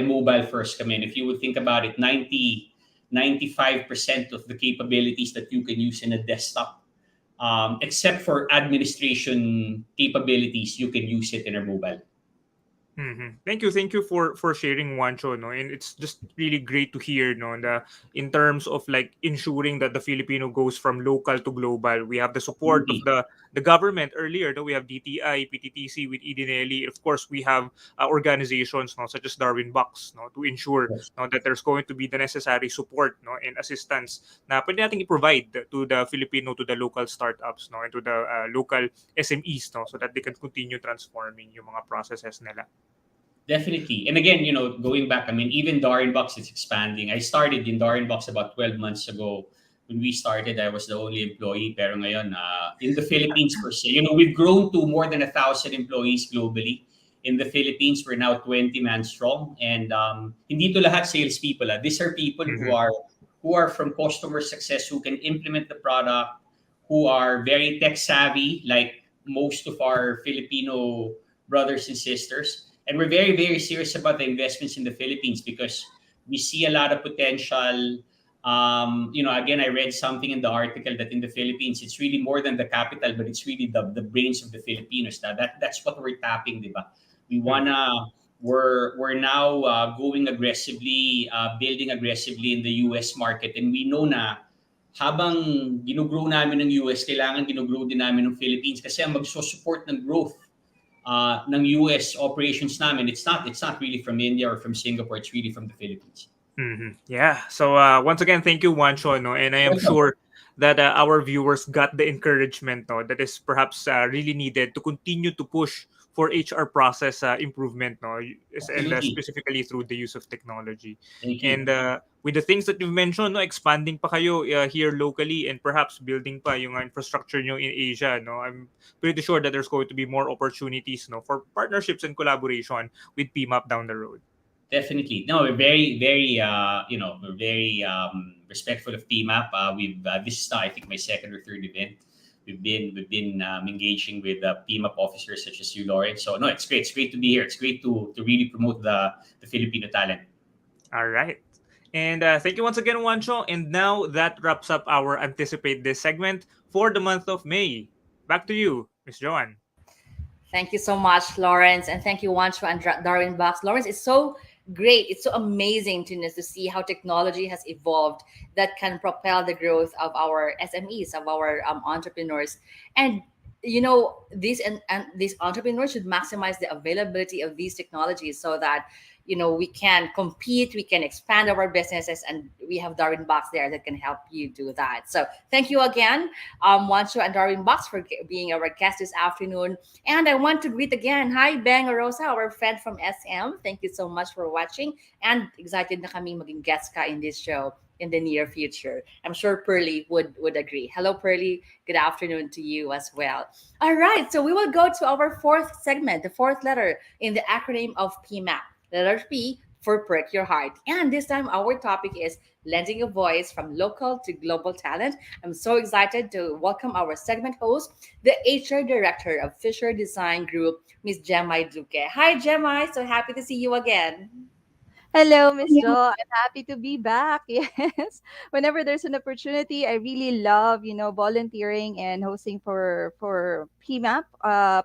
G: mobile first kami. And if you would think about it, 95% of the capabilities that you can use in a desktop, except for administration capabilities, you can use it in a mobile.
F: Thank you for sharing, Juancho, no, and it's just really great to hear, no, in terms of like ensuring that the Filipino goes from local to global. We have the support of the government earlier, no, we have DTI, PTTC with Idinelli. Of course, we have organizations, no, such as Darwin Box, no, to ensure, no, that there's going to be the necessary support, no, and assistance na pwede nating i-provide to the Filipino, to the local startups, no, and to the local SMEs, no, so that they can continue transforming yung mga processes nila.
G: Definitely. And again, you know, going back, I mean, even Darwin Box is expanding. I started in Darwin Box about 12 months ago. When we started, I was the only employee. Pero ngayon, in the Philippines per se, you know, we've grown to more than 1,000 employees globally. In the Philippines, we're now 20-man strong. And hindi to lahat salespeople. These are people who are from customer success, who can implement the product, who are very tech savvy, like most of our Filipino brothers and sisters. And we're very, very serious about the investments in the Philippines because we see a lot of potential. You know, again, I read something in the article that in the Philippines, it's really more than the capital, but it's really the brains of the Filipinos. That's what we're tapping, diba? We're now going aggressively, building aggressively in the US market. And we know na habang ginugrow namin ng US, kailangan ginugrow din namin ng Philippines kasi ang magsusupport ng growth ng US operations namin, it's not really from India or from Singapore, it's really from the Philippines.
F: Yeah. So once again, thank you, Juancho, no, and I am sure that our viewers got the encouragement, no, that is perhaps really needed to continue to push for HR process improvement, no, and
G: Absolutely.
F: specifically through the use of technology.
G: Thank you.
F: And with the things that you've mentioned, no, expanding pa kayo here locally and perhaps building pa yung infrastructure nyo in Asia, no, I'm pretty sure that there's going to be more opportunities, no, for partnerships and collaboration with PMAP down the road.
G: Definitely. No, we're very, very, we're very respectful of PMAP. We've this is now, I think, my second or third event. We've been engaging with PMAP officers such as you, Lauren. So no, it's great. It's great to be here. It's great to really promote the Filipino talent.
F: All right. And thank you once again, Wancho. And now that wraps up our Anticipate This segment for the month of May. Back to you, Miss Joanne.
A: Thank you so much, Lawrence, and thank you, Wancho and Darwin Box. Lawrence, it's so great. It's so amazing to see how technology has evolved that can propel the growth of our SMEs, of our entrepreneurs, and and these entrepreneurs should maximize the availability of these technologies so that we can compete, we can expand our businesses, and we have Darwin Box there that can help you do that. So thank you again, Wancho and Darwin Box, for being our guest this afternoon. And I want to greet again, hi, Beng Rosa, our friend from SM. Thank you so much for watching. And excited na kami maging guest ka in this show in the near future. I'm sure Pearly would agree. Hello, Pearly. Good afternoon to you as well. All right, so we will go to our fourth segment, the fourth letter in the acronym of PMAP. Letter P for Perk Your Heart. And this time, our topic is lending a voice from local to global talent. I'm so excited to welcome our segment host, the HR Director of Fisher Design Group, Miss Gemma Duque. Hi, Gemma. So happy to see you again.
H: Hello, Miss Jo. I'm happy to be back. Yes. Whenever there's an opportunity, I really love, volunteering and hosting for PMAP,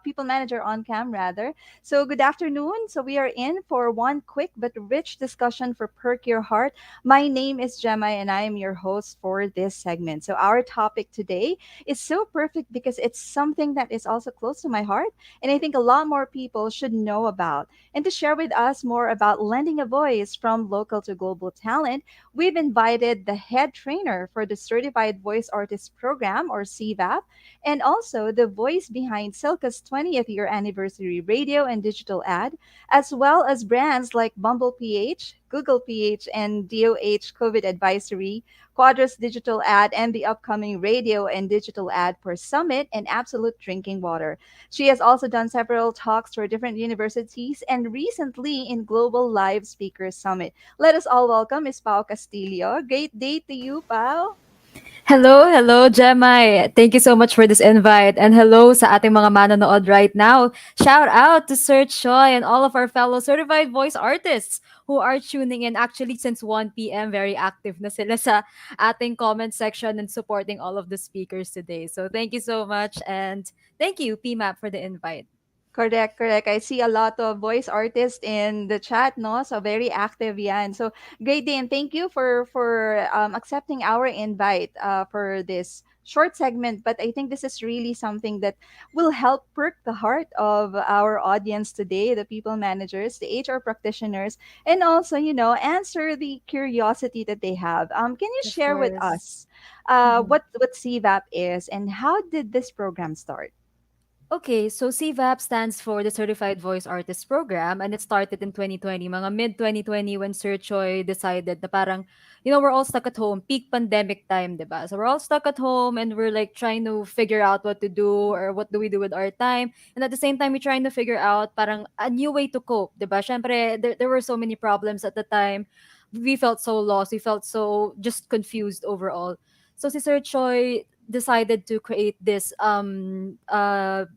H: People Manager on Cam rather. So good afternoon. So we are in for one quick but rich discussion for Perk Your Heart. My name is Gemma and I am your host for this segment. So our topic today is so perfect because it's something that is also close to my heart and I think a lot more people should know about. And to share with us more about lending a voice from local to global talent, we've invited the head trainer for the Certified Voice Artist Program, or CVAP, and also the voice behind Silka's 20th year anniversary radio and digital ad, as well as brands like Bumble PH, Google PH, and DOH COVID Advisory, Quadras Digital Ad, and the upcoming radio and digital ad for Summit and Absolute Drinking Water. She has also done several talks for different universities and recently in Global Live Speakers Summit. Let us all welcome Ms. Pao Castillo. Great day to you, Pao.
I: Hello, Gemma. Thank you so much for this invite. And hello sa ating mga manonood right now. Shout out to Sir Choi and all of our fellow certified voice artists who are tuning in actually since 1 p.m. Very active na sila sa ating comment section and supporting all of the speakers today. So thank you so much and thank you, PMAP, for the invite.
H: Correct, correct. I see a lot of voice artists in the chat, no? So very active, yeah. And so great day, and thank you for accepting our invite for this short segment. But I think this is really something that will help perk the heart of our audience today, the people managers, the HR practitioners, and also answer the curiosity that they have. Can you
I: Of
H: share with
I: course.
H: us
I: Mhm.
H: what CVAP is and how did this program start?
I: Okay, so CVAP stands for the Certified Voice Artist Program, and it started in 2020, mga mid 2020, when Sir Choi decided na parang, we're all stuck at home, peak pandemic time, diba? So we're all stuck at home and we're like trying to figure out what to do or what do we do with our time. And at the same time, we're trying to figure out parang a new way to cope, diba? Syempre, there were so many problems at the time. We felt so lost. We felt so just confused overall. So si Sir Choi decided to create this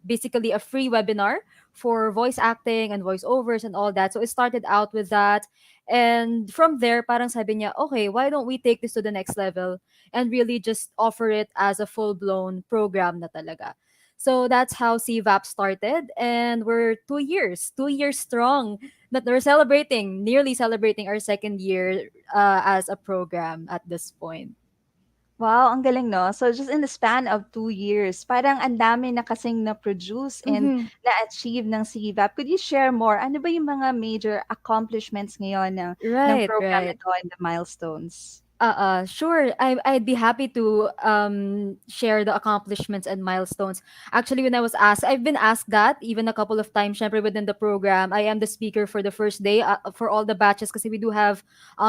I: basically a free webinar for voice acting and voiceovers and all that. So it started out with that. And from there, parang sabi niya, okay, why don't we take this to the next level and really just offer it as a full-blown program na talaga. So that's how CVAP started. And we're 2 years strong. That we're celebrating, nearly celebrating our second year as a program at this point.
H: Wow, ang galing 'no? So just in the span of 2 years, parang ang dami na kasing na-produce and
I: Mhm.
H: na-achieve ng CVAP. Could you share more? Ano ba yung mga major accomplishments ngayon ng
I: Right,
H: program na
I: right.
H: 'to and the milestones?
I: Sure. I'd be happy to share the accomplishments and milestones. Actually, when I was asked, I've been asked that even a couple of times. Syempre within the program, I am the speaker for the first day for all the batches because we do have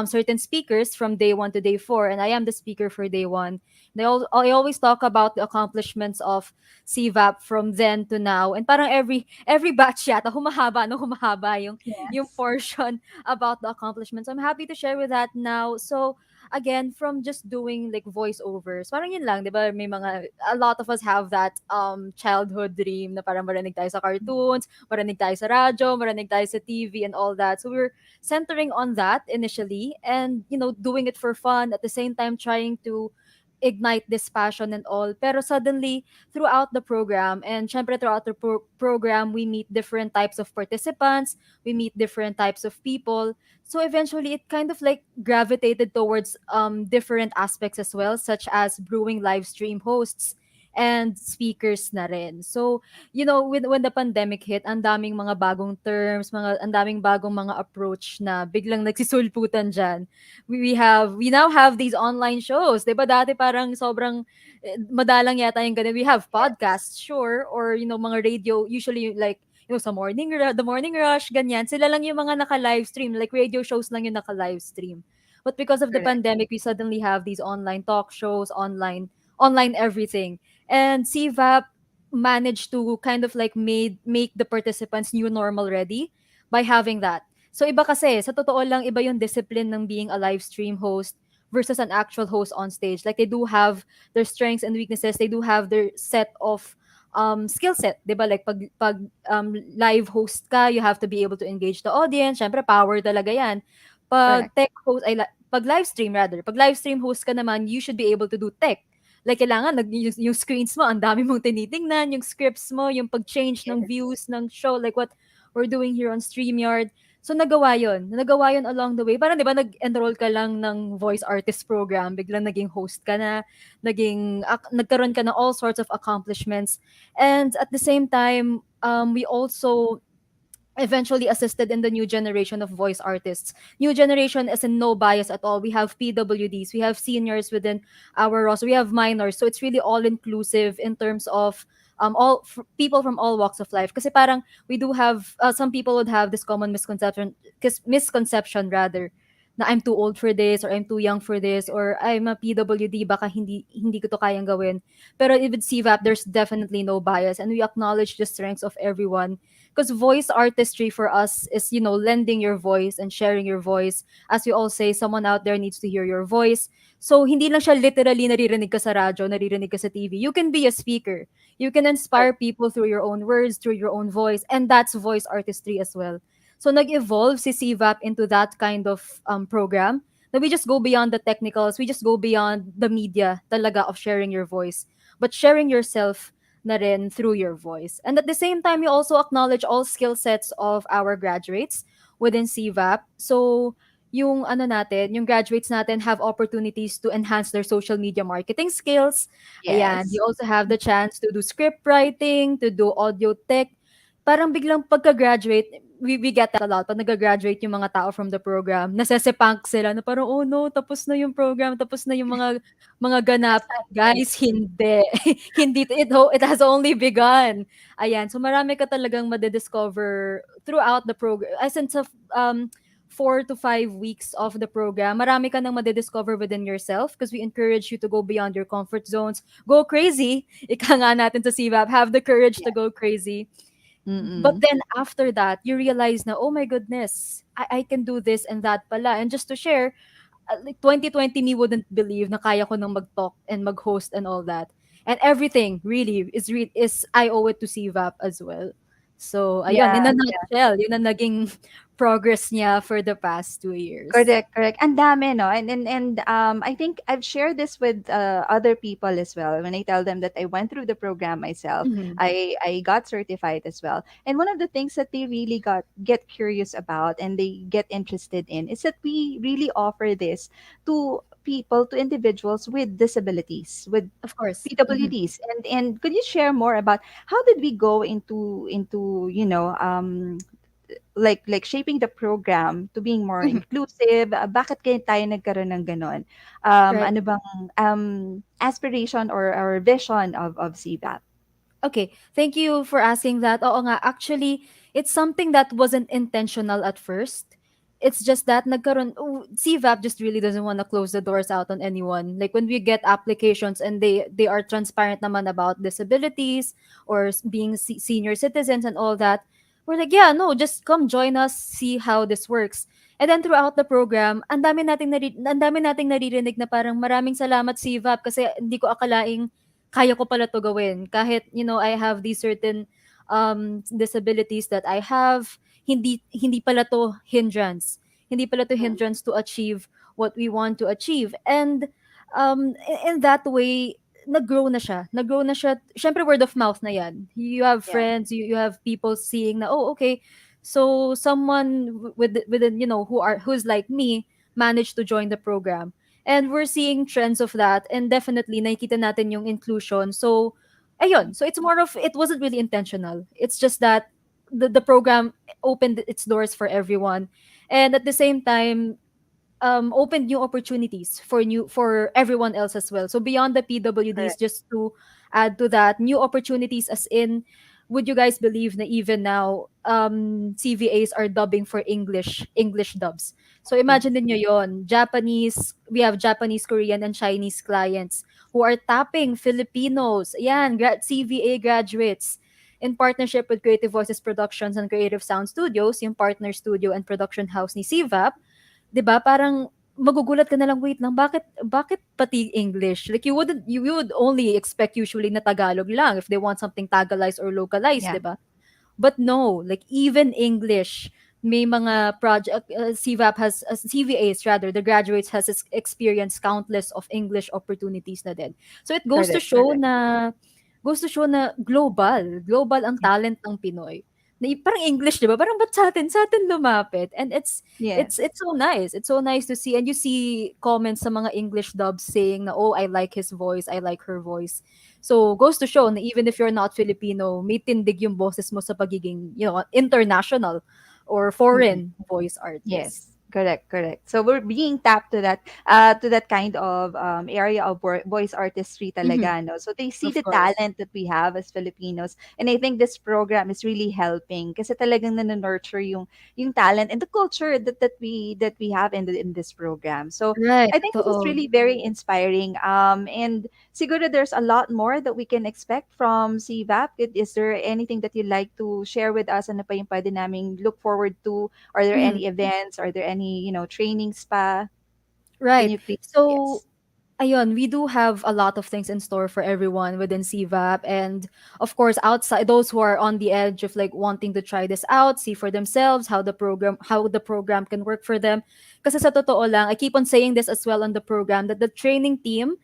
I: certain speakers from day one to day four, and I am the speaker for day one. I always talk about the accomplishments of CVAP from then to now, and parang every batch yata humahaba no humahaba yung
H: Yes.
I: portion about the accomplishments. I'm happy to share with that now. So again, from just doing like voiceovers, parang yun lang, di ba? May mga, a lot of us have that childhood dream na parang marinig tayo sa cartoons, marinig tayo sa radyo, marinig tayo sa TV and all that. So we're centering on that initially and, doing it for fun at the same time trying to ignite this passion and all. Pero suddenly, throughout the program, and syempre throughout the program, we meet different types of participants, we meet different types of people. So eventually, it kind of like gravitated towards different aspects as well, such as brewing live stream hosts and speakers na rin. So, when the pandemic hit, ang daming mga bagong terms, ang daming bagong mga approach na biglang nagsisulputan dyan. We now have these online shows. 'Di ba dati parang sobrang madalang yata yung ganun. We have podcasts, sure, or mga radio, usually like sa the morning rush, ganyan. Sila lang yung mga naka-live stream, like radio shows lang yung naka-live stream. But because of the
H: Correct.
I: pandemic, we suddenly have these online talk shows, online everything. And CVAP managed to kind of like make the participants new normal ready by having that. So iba kasi, sa totoo lang, iba yung discipline ng being a live stream host versus an actual host on stage. Like they do have their strengths and weaknesses. They do have their set of skill set, 'di ba? Like pag live host ka, you have to be able to engage the audience. Syempre power talaga 'yan.
H: Correct.
I: Pag live stream rather, pag live stream host ka naman, you should be able to do tech. Like kailangan yung screens mo, ang dami mong tinitingnan, yung scripts mo, yung pag-change ng
H: Yes.
I: views ng show, like what we're doing here on StreamYard. So nagawa yon. Nagawa yon along the way. Parang 'di ba nag-enroll ka lang ng voice artist program, biglang naging host ka na, nagkaroon ka ng all sorts of accomplishments. And at the same time, we also eventually assisted in the new generation of voice artists. New generation is in no bias at all. We have PWDs, we have seniors within our roster, we have minors. So it's really all inclusive in terms of people from all walks of life. Kasi parang we do have some people would have this common misconception rather na I'm too old for this or I'm too young for this or I'm a PWD baka hindi ko to kayang gawin. Pero with CVAP there's definitely no bias and we acknowledge the strengths of everyone because voice artistry for us is lending your voice and sharing your voice. As we all say, someone out there needs to hear your voice. So hindi lang siya literally naririnig ka sa radyo, naririnig ka sa TV. You can be a speaker. You can inspire people through your own words, through your own voice, and that's voice artistry as well. So nag-evolve si CVAP into that kind of program na we just go beyond the technicals, we just go beyond the media talaga of sharing your voice, but sharing yourself na rin through your voice. And at the same time, you also acknowledge all skill sets of our graduates within CVAP. So yung graduates natin have opportunities to enhance their social media marketing skills. Ayan,
H: Yes.
I: you also have the chance to do script writing, to do audio tech. Parang biglang pagka-graduate, we get that a lot. Pag nag-graduate yung mga tao from the program, nasesepunk sila na parang, oh no, tapos na yung program, tapos na yung mga ganap.
C: Excitement.
I: Guys, hindi. Hindi. It has only begun. Ayan. So marami ka talagang madidiscover throughout the program. As in sa 4 to 5 weeks of the program, marami ka nang madidiscover within yourself because we encourage you to go beyond your comfort zones. Go crazy. Ika nga natin sa CVAP, have the courage to go crazy. But
H: Mm-mm.
I: then after that, you realize na, oh my goodness, I can do this and that pala. And just to share, like 2020 me wouldn't believe na kaya ko nang mag-talk and mag-host and all that. And everything really is I owe it to CVAP as well. So, ayun, in
H: Yeah.
I: a nutshell, yun ang naging progress niya for the past 2 years.
H: Correct, correct. And dami, no? And I think I've shared this with other people as well. When I tell them that I went through the program myself,
I: Mhm.
H: I got certified as well. And one of the things that they really get curious about and they get interested in is that we really offer this to people, to individuals with disabilities, with
I: Of course. Mhm.
H: PWDs. And could you share more about how did we go into like shaping the program to being more
I: Mhm.
H: inclusive? Bakit kaya tayo nagkaroon ng ganon?
I: Right.
H: Ano bang aspiration or vision of CVAP?
I: Okay, thank you for asking that. Oo nga, actually, it's something that wasn't intentional at first. It's just that nagkaroon, CVAP just really doesn't want to close the doors out on anyone. Like when we get applications and they are transparent naman about disabilities or being senior citizens and all that, we're like, yeah, no, just come join us, see how this works. And then throughout the program, ang dami nating naririnig na parang maraming salamat CVAP kasi hindi ko akalaing kaya ko pala 'to gawin. Kahit, I have these certain disabilities that I have, hindi pala 'to hindrance. Hindi pala 'to
H: Mm,
I: hindrance to achieve what we want to achieve. And in that way, nag-grow na siya. Nag-grow na siya. Siyempre word of mouth na 'yan. You have
H: yeah,
I: friends, you have people seeing na, oh, okay. So someone who's like me managed to join the program. And we're seeing trends of that, and definitely nakikita natin yung inclusion. So ayun, so it's more of, it wasn't really intentional. It's just that the program opened its doors for everyone. And at the same time, opened new opportunities for everyone else as well. So beyond the PWDs,
H: correct.
I: just to add to that, new opportunities as in, would you guys believe na even now CVAs are dubbing for English dubs? So imagine
H: Yes,
I: niyo yon, Japanese, we have Japanese, Korean, and Chinese clients who are tapping Filipinos. Yan, CVA graduates in partnership with Creative Voices Productions and Creative Sound Studios, yung partner studio and production house ni CVAP. 'Di ba, parang magugulat ka na lang, "Wait lang, bakit pati English?" Like you would only expect usually na Tagalog lang if they want something Tagalized or localized,
H: yeah,
I: 'di ba? But no, like even English, may mga project, CVAP has, CVAs rather, the graduates has experienced countless of English opportunities na din. So it
H: correct, correct.
I: goes to show na global ang talent ng Pinoy. Na parang English, 'di ba? Parang ba't sa atin lumapit? And it's
H: Yes,
I: so nice. It's so nice to see, and you see comments sa mga English dubs saying na, "Oh, I like his voice, I like her voice." So, goes to show na even if you're not Filipino, may tindig yung boses mo sa pagiging, international or
H: mm,
I: foreign voice artist.
H: yes, correct, correct. So we're being tapped to that kind of area of voice artistry
I: Mhm.
H: talaga, no? So they see
I: Of
H: the
I: course.
H: talent that we have as Filipinos, and I think this program is really helping kasi talagang nurture yung talent and the culture that we have in this program. So
I: Right,
H: I think this is
I: totoo.
H: really very inspiring. And siguro there's a lot more that we can expect from CVAP. Is there anything that you'd like to share with us? Ano pa yung pwede naming look forward to? Are there
I: Mhm.
H: any events? Are there any, trainings pa? Can
I: Right.
H: you please?
I: So,
H: Yes.
I: ayun, we do have a lot of things in store for everyone within CVAP. And of course, outside, those who are on the edge of like wanting to try this out, see for themselves how the program can work for them. Kasi sa totoo lang, I keep on saying this as well on the program, that the training team,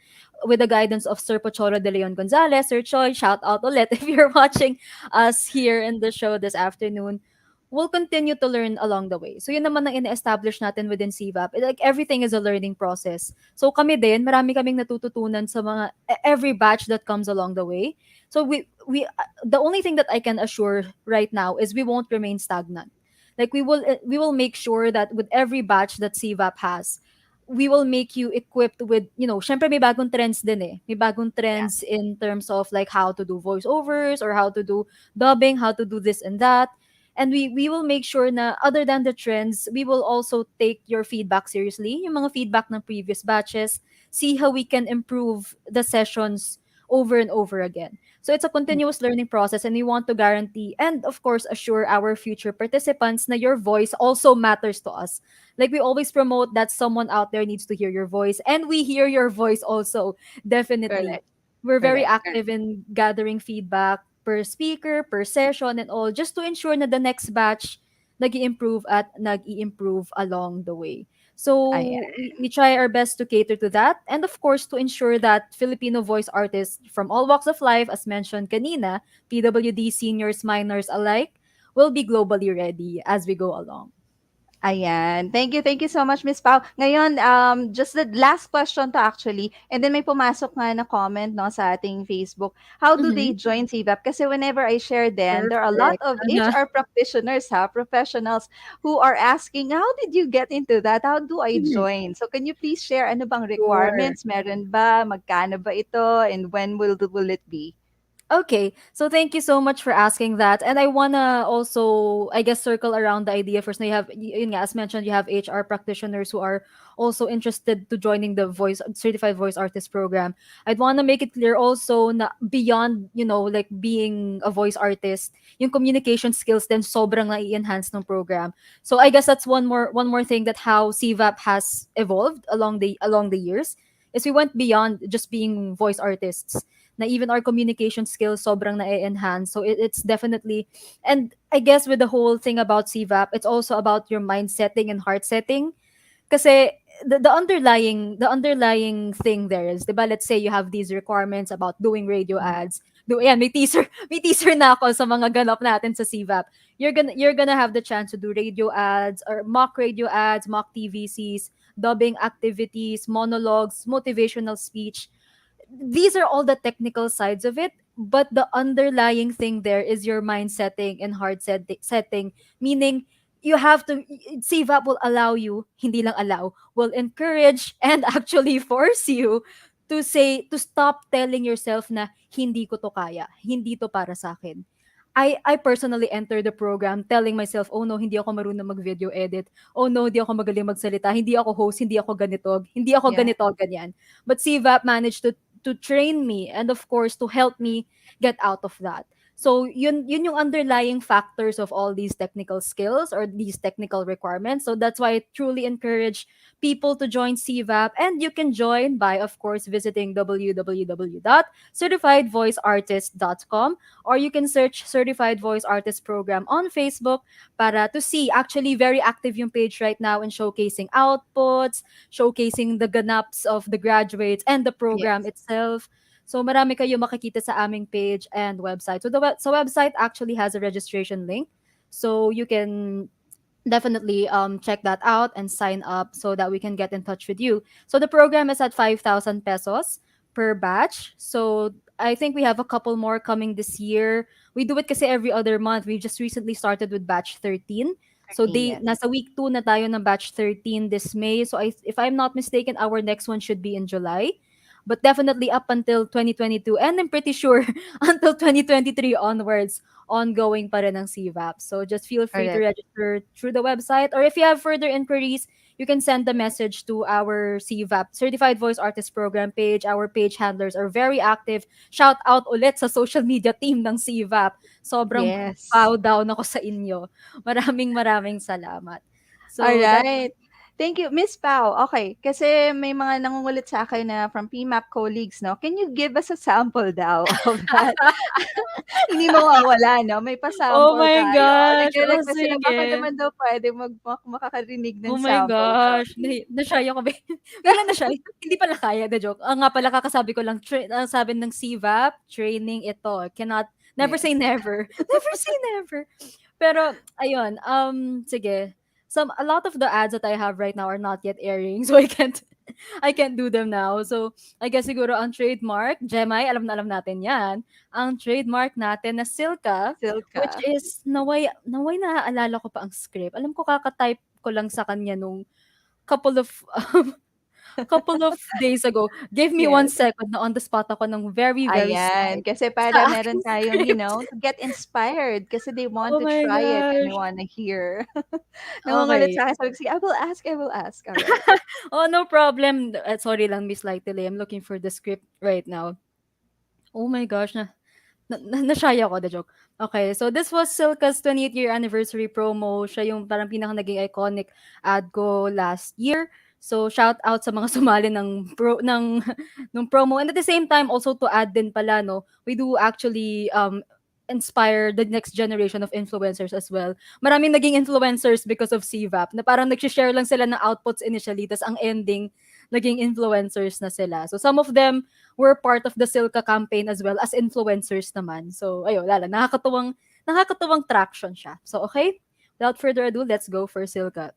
I: with the guidance of Sir Pocholo de Leon Gonzalez, Sir Choi, shout out ulit if you're watching us here in the show this afternoon, we'll continue to learn along the way. So yun naman ang ina-establish natin within CVAP. Like everything is a learning process. So kami din, marami kaming natututunan sa every batch that comes along the way. So the only thing that I can assure right now is we won't remain stagnant. Like we will make sure that with every batch that CVAP has, we will make you equipped with, syempre may bagong trends din eh. May bagong
H: Yeah.
I: trends in terms of like how to do voiceovers or how to do dubbing, how to do this and that. And we will make sure na other than the trends, we will also take your feedback seriously, yung mga feedback ng previous batches, see how we can improve the sessions over and over again. So it's a
H: Mm,
I: continuous learning process, and we want to guarantee and of course assure our future participants na your voice also matters to us. Like we always promote that someone out there needs to hear your voice, and we hear your voice also, definitely.
H: correct.
I: We're very
H: Correct. Correct.
I: active in gathering feedback per speaker, per session, and all, just to ensure na the next batch nag-i-improve along the way.
H: I
I: So we try our best to cater to that, and of course to ensure that Filipino voice artists from all walks of life, as mentioned kanina, PWD seniors, minors alike, will be globally ready as we go along.
H: Ayan. Thank you so much, Miss Pau. Ngayon, just the last question to actually, and then may pumasok nga na comment no, sa ating Facebook. How do they
I: Mhm.
H: join CVAP? Kasi whenever I share them, there are a lot
I: Perfect.
H: of
I: Uh-huh.
H: HR practitioners, professionals who are asking, how did you get into that? How do I
I: Mhm.
H: join? So can you please share ano bang
I: Sure.
H: requirements? Meron ba? Magkano ba ito? And when will it be?
I: Okay, so thank you so much for asking that. And I wanna also, I guess, circle around the idea first. Now you have, yun nga, as mentioned, you have HR practitioners who are also interested to joining the voice certified voice artist program. I'd wanna make it clear also na beyond, like being a voice artist, yung communication skills then sobrang na-enhance ng program. So I guess that's one more thing that how CVAP has evolved along the years is we went beyond just being voice artists na even our communication skills sobrang na-enhance. So it's definitely, and I guess with the whole thing about CVAP, it's also about your mind setting and heart setting. Kasi the underlying thing there is, 'di ba, let's say you have these requirements about doing radio ads. Yan, may teaser may teaser na ako sa mga ganap natin sa CVAP. You're gonna have the chance to do radio ads or mock radio ads, mock TVCs, dubbing activities, monologues, motivational speech. These are all the technical sides of it, but the underlying thing there is your mind setting and setting, meaning you have to, CVAP will allow you, hindi lang allow, will encourage and actually force you to stop telling yourself na hindi ko to kaya, hindi to para sa akin. I personally entered the program telling myself, oh no, hindi ako marunong mag-video edit. Oh no, hindi ako magaling magsalita. Hindi ako host, hindi ako ganito, hindi ako
H: Yeah.
I: ganito, ganyan. But CVAP managed to train me and of course to help me get out of that. So yun yung underlying factors of all these technical skills or these technical requirements. So that's why I truly encourage people to join CVAP, and you can join by of course visiting www.certifiedvoiceartist.com, or you can search Certified Voice Artist Program on Facebook para to see. Actually, very active yung page right now in showcasing outputs, showcasing the ganaps of the graduates and the program
H: Yes.
I: itself. So marami kayo makikita sa aming page and website. So website actually has a registration link. So you can definitely check that out and sign up so that we can get in touch with you. So the program is at 5,000 pesos per batch. So I think we have a couple more coming this year. We do it kasi every other month. We just recently started with batch 13. So
H: 13, yes.
I: nasa week 2 na tayo ng batch 13 this May. So if I'm not mistaken, our next one should be in July. But definitely up until 2022, and I'm pretty sure until 2023 onwards, ongoing pa rin ang CVAP. So just feel free to
H: Correct.
I: register through the website, or if you have further inquiries, you can send the message to our CVAP Certified Voice Artist Program page. Our page handlers are very active. Shout out ulit sa social media team ng CVAP. Sobrang
H: Yes.
I: bow down ako sa inyo. Maraming maraming salamat. So that
H: Alright. Thank you, Miss Pau. Okay, kasi may mga nangungulit sa akin na from PMAP colleagues, no? Can you give us a sample daw of that? Hindi mawawala, no? May
I: Oh
H: pa-sample
I: my
H: tayo.
I: gosh! Oh,
H: Nagre-request sila, baka
I: sige.
H: naman daw pwede makakarinig
I: Oh
H: ng
I: my
H: sample daw.
I: gosh! Na-shy ako. Biglang na-shy. Hindi pala kaya, the joke. Nga pala, kakasabi ko lang, sabi ng CVAP, training ito. Cannot, never say
H: Yes.
I: never. Never say never. Pero, ayun, sige. A lot of the ads that I have right now are not yet airing, so I can't do them now. So, I guess siguro ang trademark, Gemini, alam natin yan. Ang trademark natin na Silka, which
H: Silka.
I: is naway naaalala ko pa ang script. Alam ko kaka-type ko lang sa kanya nung couple of couple of days ago. Give me one
H: Yes.
I: second, na on the spot ako ng very, very
H: Ayan,
I: slight
H: kasi
I: sa
H: para meron
I: aking
H: tayong,
I: script.
H: to get inspired kasi they want
I: Oh
H: to
I: my
H: try it and they
I: gosh.
H: wanna hear. Nangungulit
I: Okay.
H: sa akin, sabi ko, "Sige, I will ask." Alright.
I: Oh, no problem. Sorry lang, Miss Light Delay. I'm looking for the script right now. Oh my gosh, na-shy ako, the joke. Okay, so this was Silka's 28th year anniversary promo. Siya yung parang pinaka naging iconic ad ko last year. So shout out sa mga sumali ng promo, and at the same time also to add din pala, no, we do actually inspire the next generation of influencers as well. Maraming naging influencers because of CVAP na parang nag-share lang sila ng outputs initially, tas ang ending naging influencers na sila. So some of them were part of the Silka campaign as well as influencers naman. So ayun, nakakatuwang traction siya. So okay, Without further ado, let's go for Silka.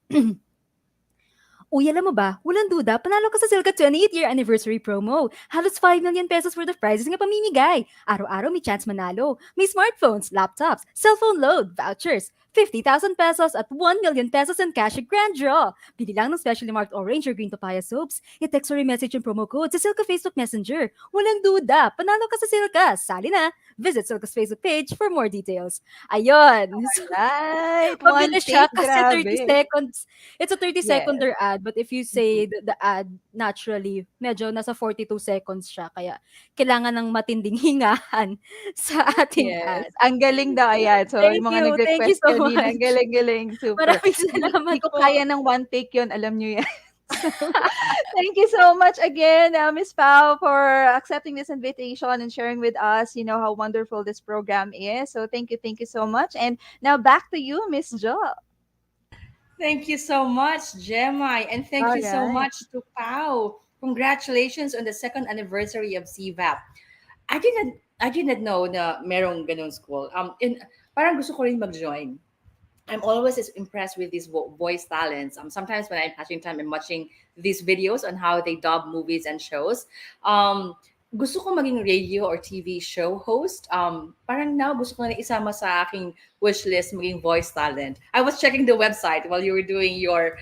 I: Uy, alam mo ba, walang duda, panalo ka sa Silka 28th year anniversary promo. Halos 5 million pesos worth of prizes nga pamimigay. Araw-araw may chance manalo. May smartphones, laptops, cellphone load, vouchers, 50,000 pesos at 1 million pesos in cash at grand draw. Pili lang ng specially marked orange or green papaya soaps. I-text or i-message yung promo code sa Silka Facebook Messenger. Walang duda, panalo ka sa Silka. Sali na! Visit Silka's Facebook page for more details. Ayun.
H: Right. One
I: Mabilis siya
H: take,
I: kasi 30
H: grabe.
I: seconds. It's a 30
H: Yes.
I: seconder ad, but if you say the ad naturally, medyo nasa 42 seconds siya. Kaya kailangan ng matinding hingahan sa ating ad.
H: Yes. Ang galing daw, ayan. So,
I: Thank
H: yung mga
I: you. Thank you
H: nag-request
I: so
H: kanina, ang
I: much.
H: galing-galing. Super.
I: Maraming
H: Hindi
I: salamat
H: ko
I: po.
H: kaya ng one take yun. Alam nyo yan. Thank you so much again, Miss Pao, for accepting this invitation and sharing with us, how wonderful this program is. So thank you so much. And now back to you, Miss Jo.
A: Thank you so much, Gemma, and thank
H: All
A: you so
H: right.
A: much to Pau. Congratulations on the second anniversary of CVAP. I didn't know na merong ganun school. Parang gusto ko rin mag-join. I'm always impressed with these voice talents. Sometimes when I'm passing time, I'm watching these videos on how they dub movies and shows. Gusto ko maging radio or TV show host. Parang now gusto ko na isama sa aking wish list maging voice talent. I was checking the website while you were doing your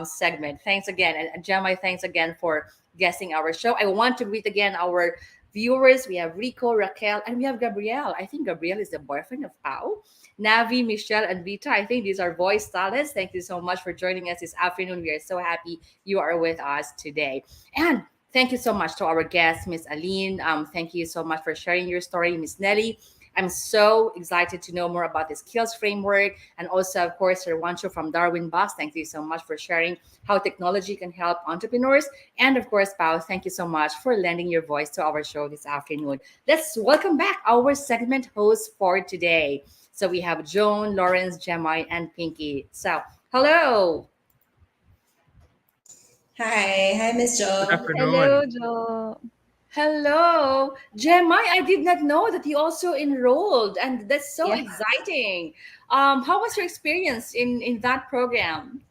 A: segment. Thanks again, and Gemma, thanks again for guesting our show. I want to greet again our viewers. We have Rico, Raquel, and we have Gabrielle. I think Gabrielle is the boyfriend of Pau. Navi, Michelle, and Vita. I think these are voice talents. Thank you so much for joining us this afternoon. We are so happy you are with us today. And thank you so much to our guest, Miss Aline. Thank you so much for sharing your story, Miss Nelly. I'm so excited to know more about the skills framework. And also, of course, Sir Wancho from Darwin Boss. Thank you so much for sharing how technology can help entrepreneurs. And of course, Pao, thank you so much for lending your voice to our show this afternoon. Let's welcome back our segment hosts for today. So we have Joan, Lawrence, Gemma, and Pinky. So, hello.
D: Hi, Miss
F: Good
D: Jo.
H: Hello,
F: afternoon.
H: Jo.
A: Hello. Gemma, I did not know that you also enrolled, and that's so
H: Yeah.
A: exciting. How was your experience in that program?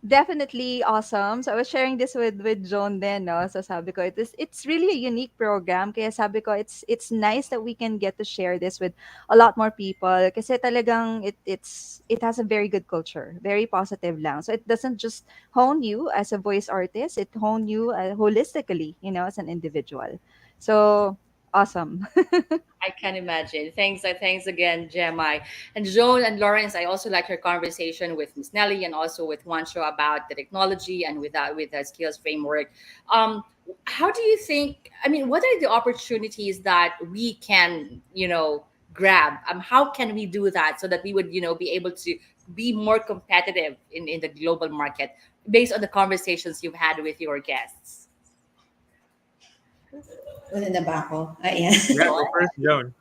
H: Definitely awesome. So I was sharing this with Joan then, no? So sabi ko, it's really a unique program. Kaya sabi ko, it's nice that we can get to share this with a lot more people. Kasi talagang it has a very good culture, very positive lang. So it doesn't just hone you as a voice artist, it hone you holistically, as an individual. So awesome.
A: I can imagine. Thanks again, Gemma. And Joan and Lawrence, I also like your conversation with Miss Nelly and also with Juancho about the technology and with the skills framework. How do you think, I mean, what are the opportunities that we can, grab? How can we do that so that we would, be able to be more competitive in the global market based on the conversations you've had with your guests?
D: Una na ba ako? Ayan.
F: Yeah, go first, Joan.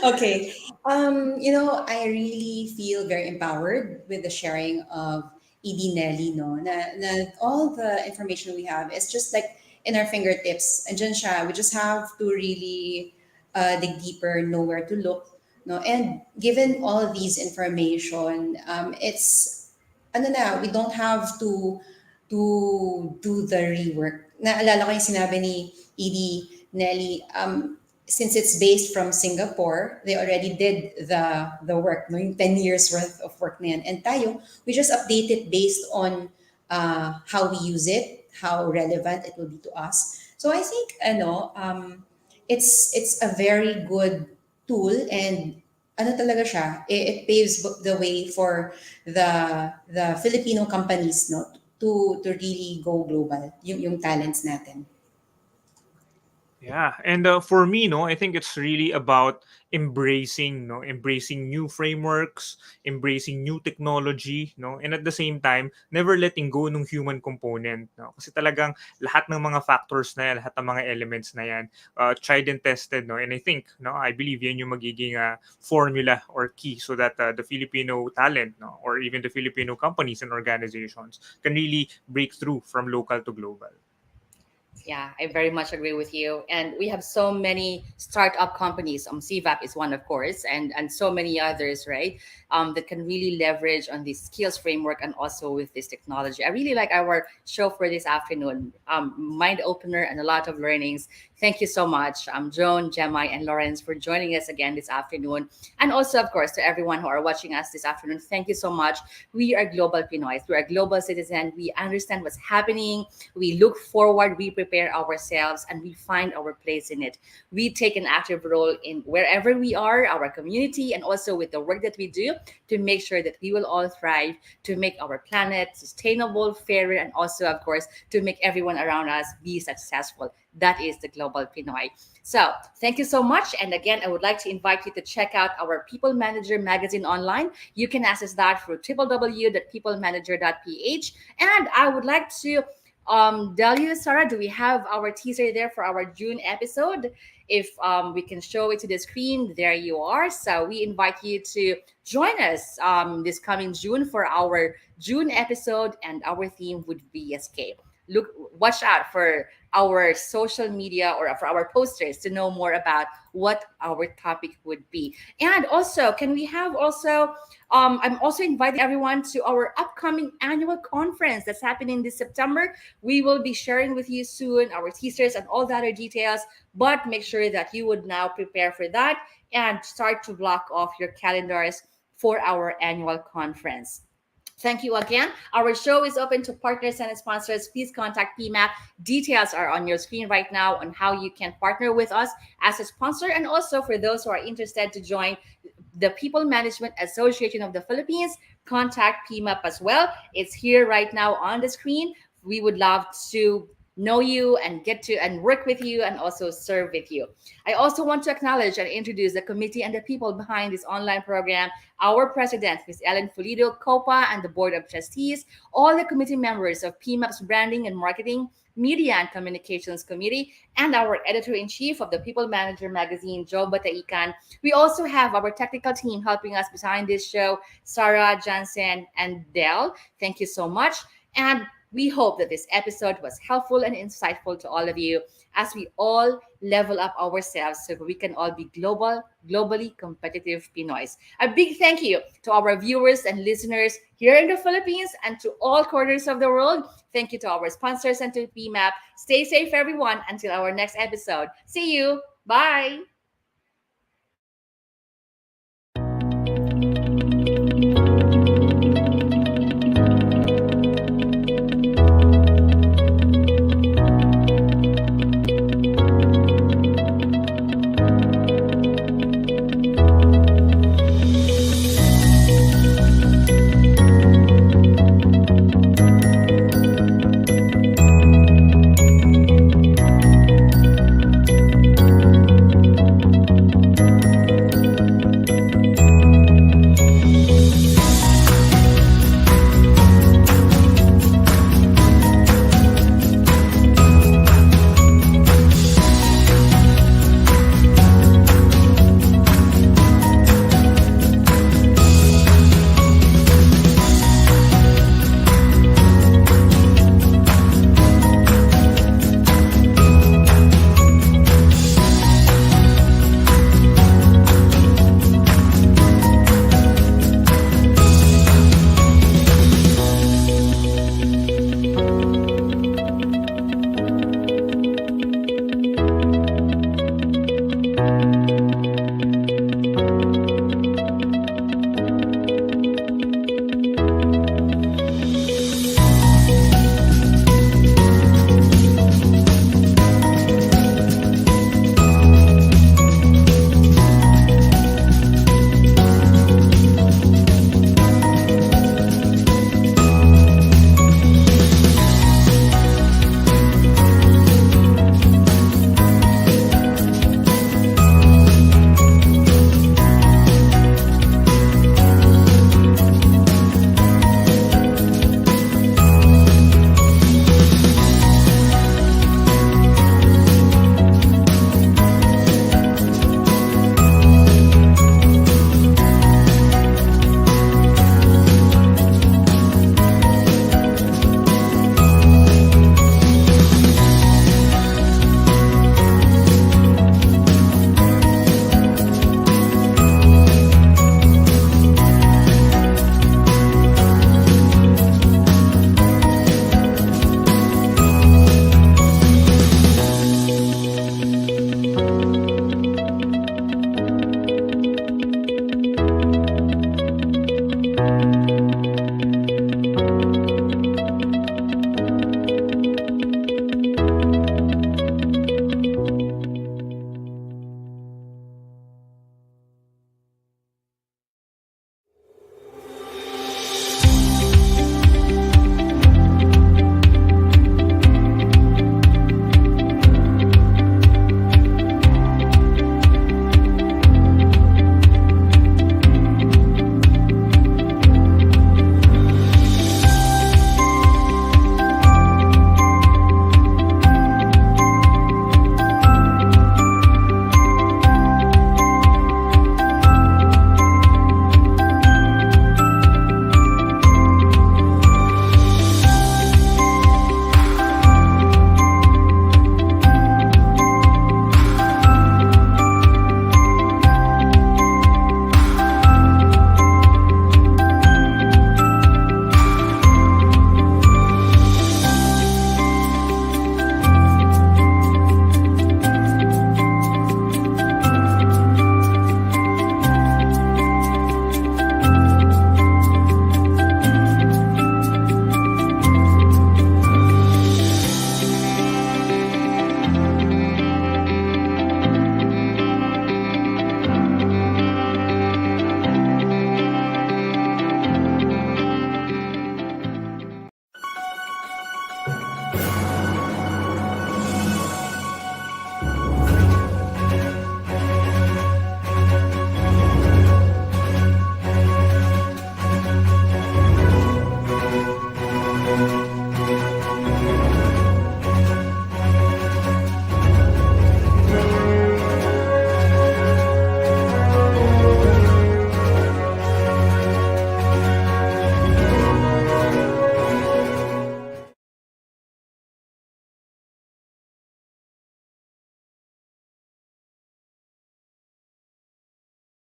D: Okay. I really feel very empowered with the sharing of ED Nelly, no? Na all the information we have is just like in our fingertips. And siya. We just have to really dig deeper, know where to look, no? And given all these information, it's we don't have to do the rework. Naalala ko yung sinabi ni Edie Nelly, since it's based from Singapore, they already did the work, no? Yung 10 years worth of work na yan. And tayo, we just update it based on how we use it, how relevant it will be to us. So I think, it's a very good tool, and talaga siya, it paves the way for the Filipino companies, no, to really go global, yung talents natin.
F: Yeah, and for me, no, I think it's really about embracing new frameworks, embracing new technology, no, and at the same time, never letting go ng human component, no, kasi talagang lahat ng mga factors na yan, lahat ng mga elements na yan, tried and tested, no, and I think, no, I believe yan yung magiging formula or key so that the Filipino talent, no, or even the Filipino companies and organizations can really break through from local to global.
A: Yeah, I very much agree with you. And we have so many startup companies. CVAP is one, of course, and so many others, right? That can really leverage on this skills framework and also with this technology. I really like our show for this afternoon. Mind opener and a lot of learnings. Thank you so much, Joan, Gemma, and Lawrence for joining us again this afternoon. And also, of course, to everyone who are watching us this afternoon, thank you so much. We are global Pinoys. We are global citizens. We understand what's happening. We look forward, we prepare ourselves, and we find our place in it. We take an active role in wherever we are, our community, and also with the work that we do to make sure that we will all thrive, to make our planet sustainable, fairer, and also, of course, to make everyone around us be successful. That is the Global Pinoy. So, thank you so much. And again, I would like to invite you to check out our People Manager magazine online. You can access that through www.peoplemanager.ph. And I would like to tell you, Sarah, do we have our teaser there for our June episode? If we can show it to the screen, there you are. So we invite you to join us this coming June for our June episode, and our theme would be escape. Look, watch out for our social media or for our posters to know more about what our topic would be. And also, can we have also I'm also inviting everyone to our upcoming annual conference that's happening this September. We will be sharing with you soon our teasers and all the other details, but make sure that you would now prepare for that and start to block off your calendars for our annual conference. Thank you again. Our show is open to partners and sponsors. Please contact PMAP. Details are on your screen right now on how you can partner with us as a sponsor. And also for those who are interested to join the People Management Association of the Philippines, contact PMAP as well. It's here right now on the screen. We would love to know you and get to and work with you and also serve with you. I also want to acknowledge and introduce the committee and the people behind this online program, our president, Ms. Ellen Pulido Copa, and the board of trustees, all the committee members of PMAP's branding and marketing, media and communications committee, and our editor-in-chief of the People Manager magazine, Joe Bataikan. We also have our technical team helping us behind this show, Sarah, Jansen, and Dell. Thank you so much. And we hope that this episode was helpful and insightful to all of you as we all level up ourselves so we can all be globally competitive Pinoys. A big thank you to our viewers and listeners here in the Philippines and to all corners of the world. Thank you to our sponsors and to PMAP. Stay safe, everyone, until our next episode. See you. Bye.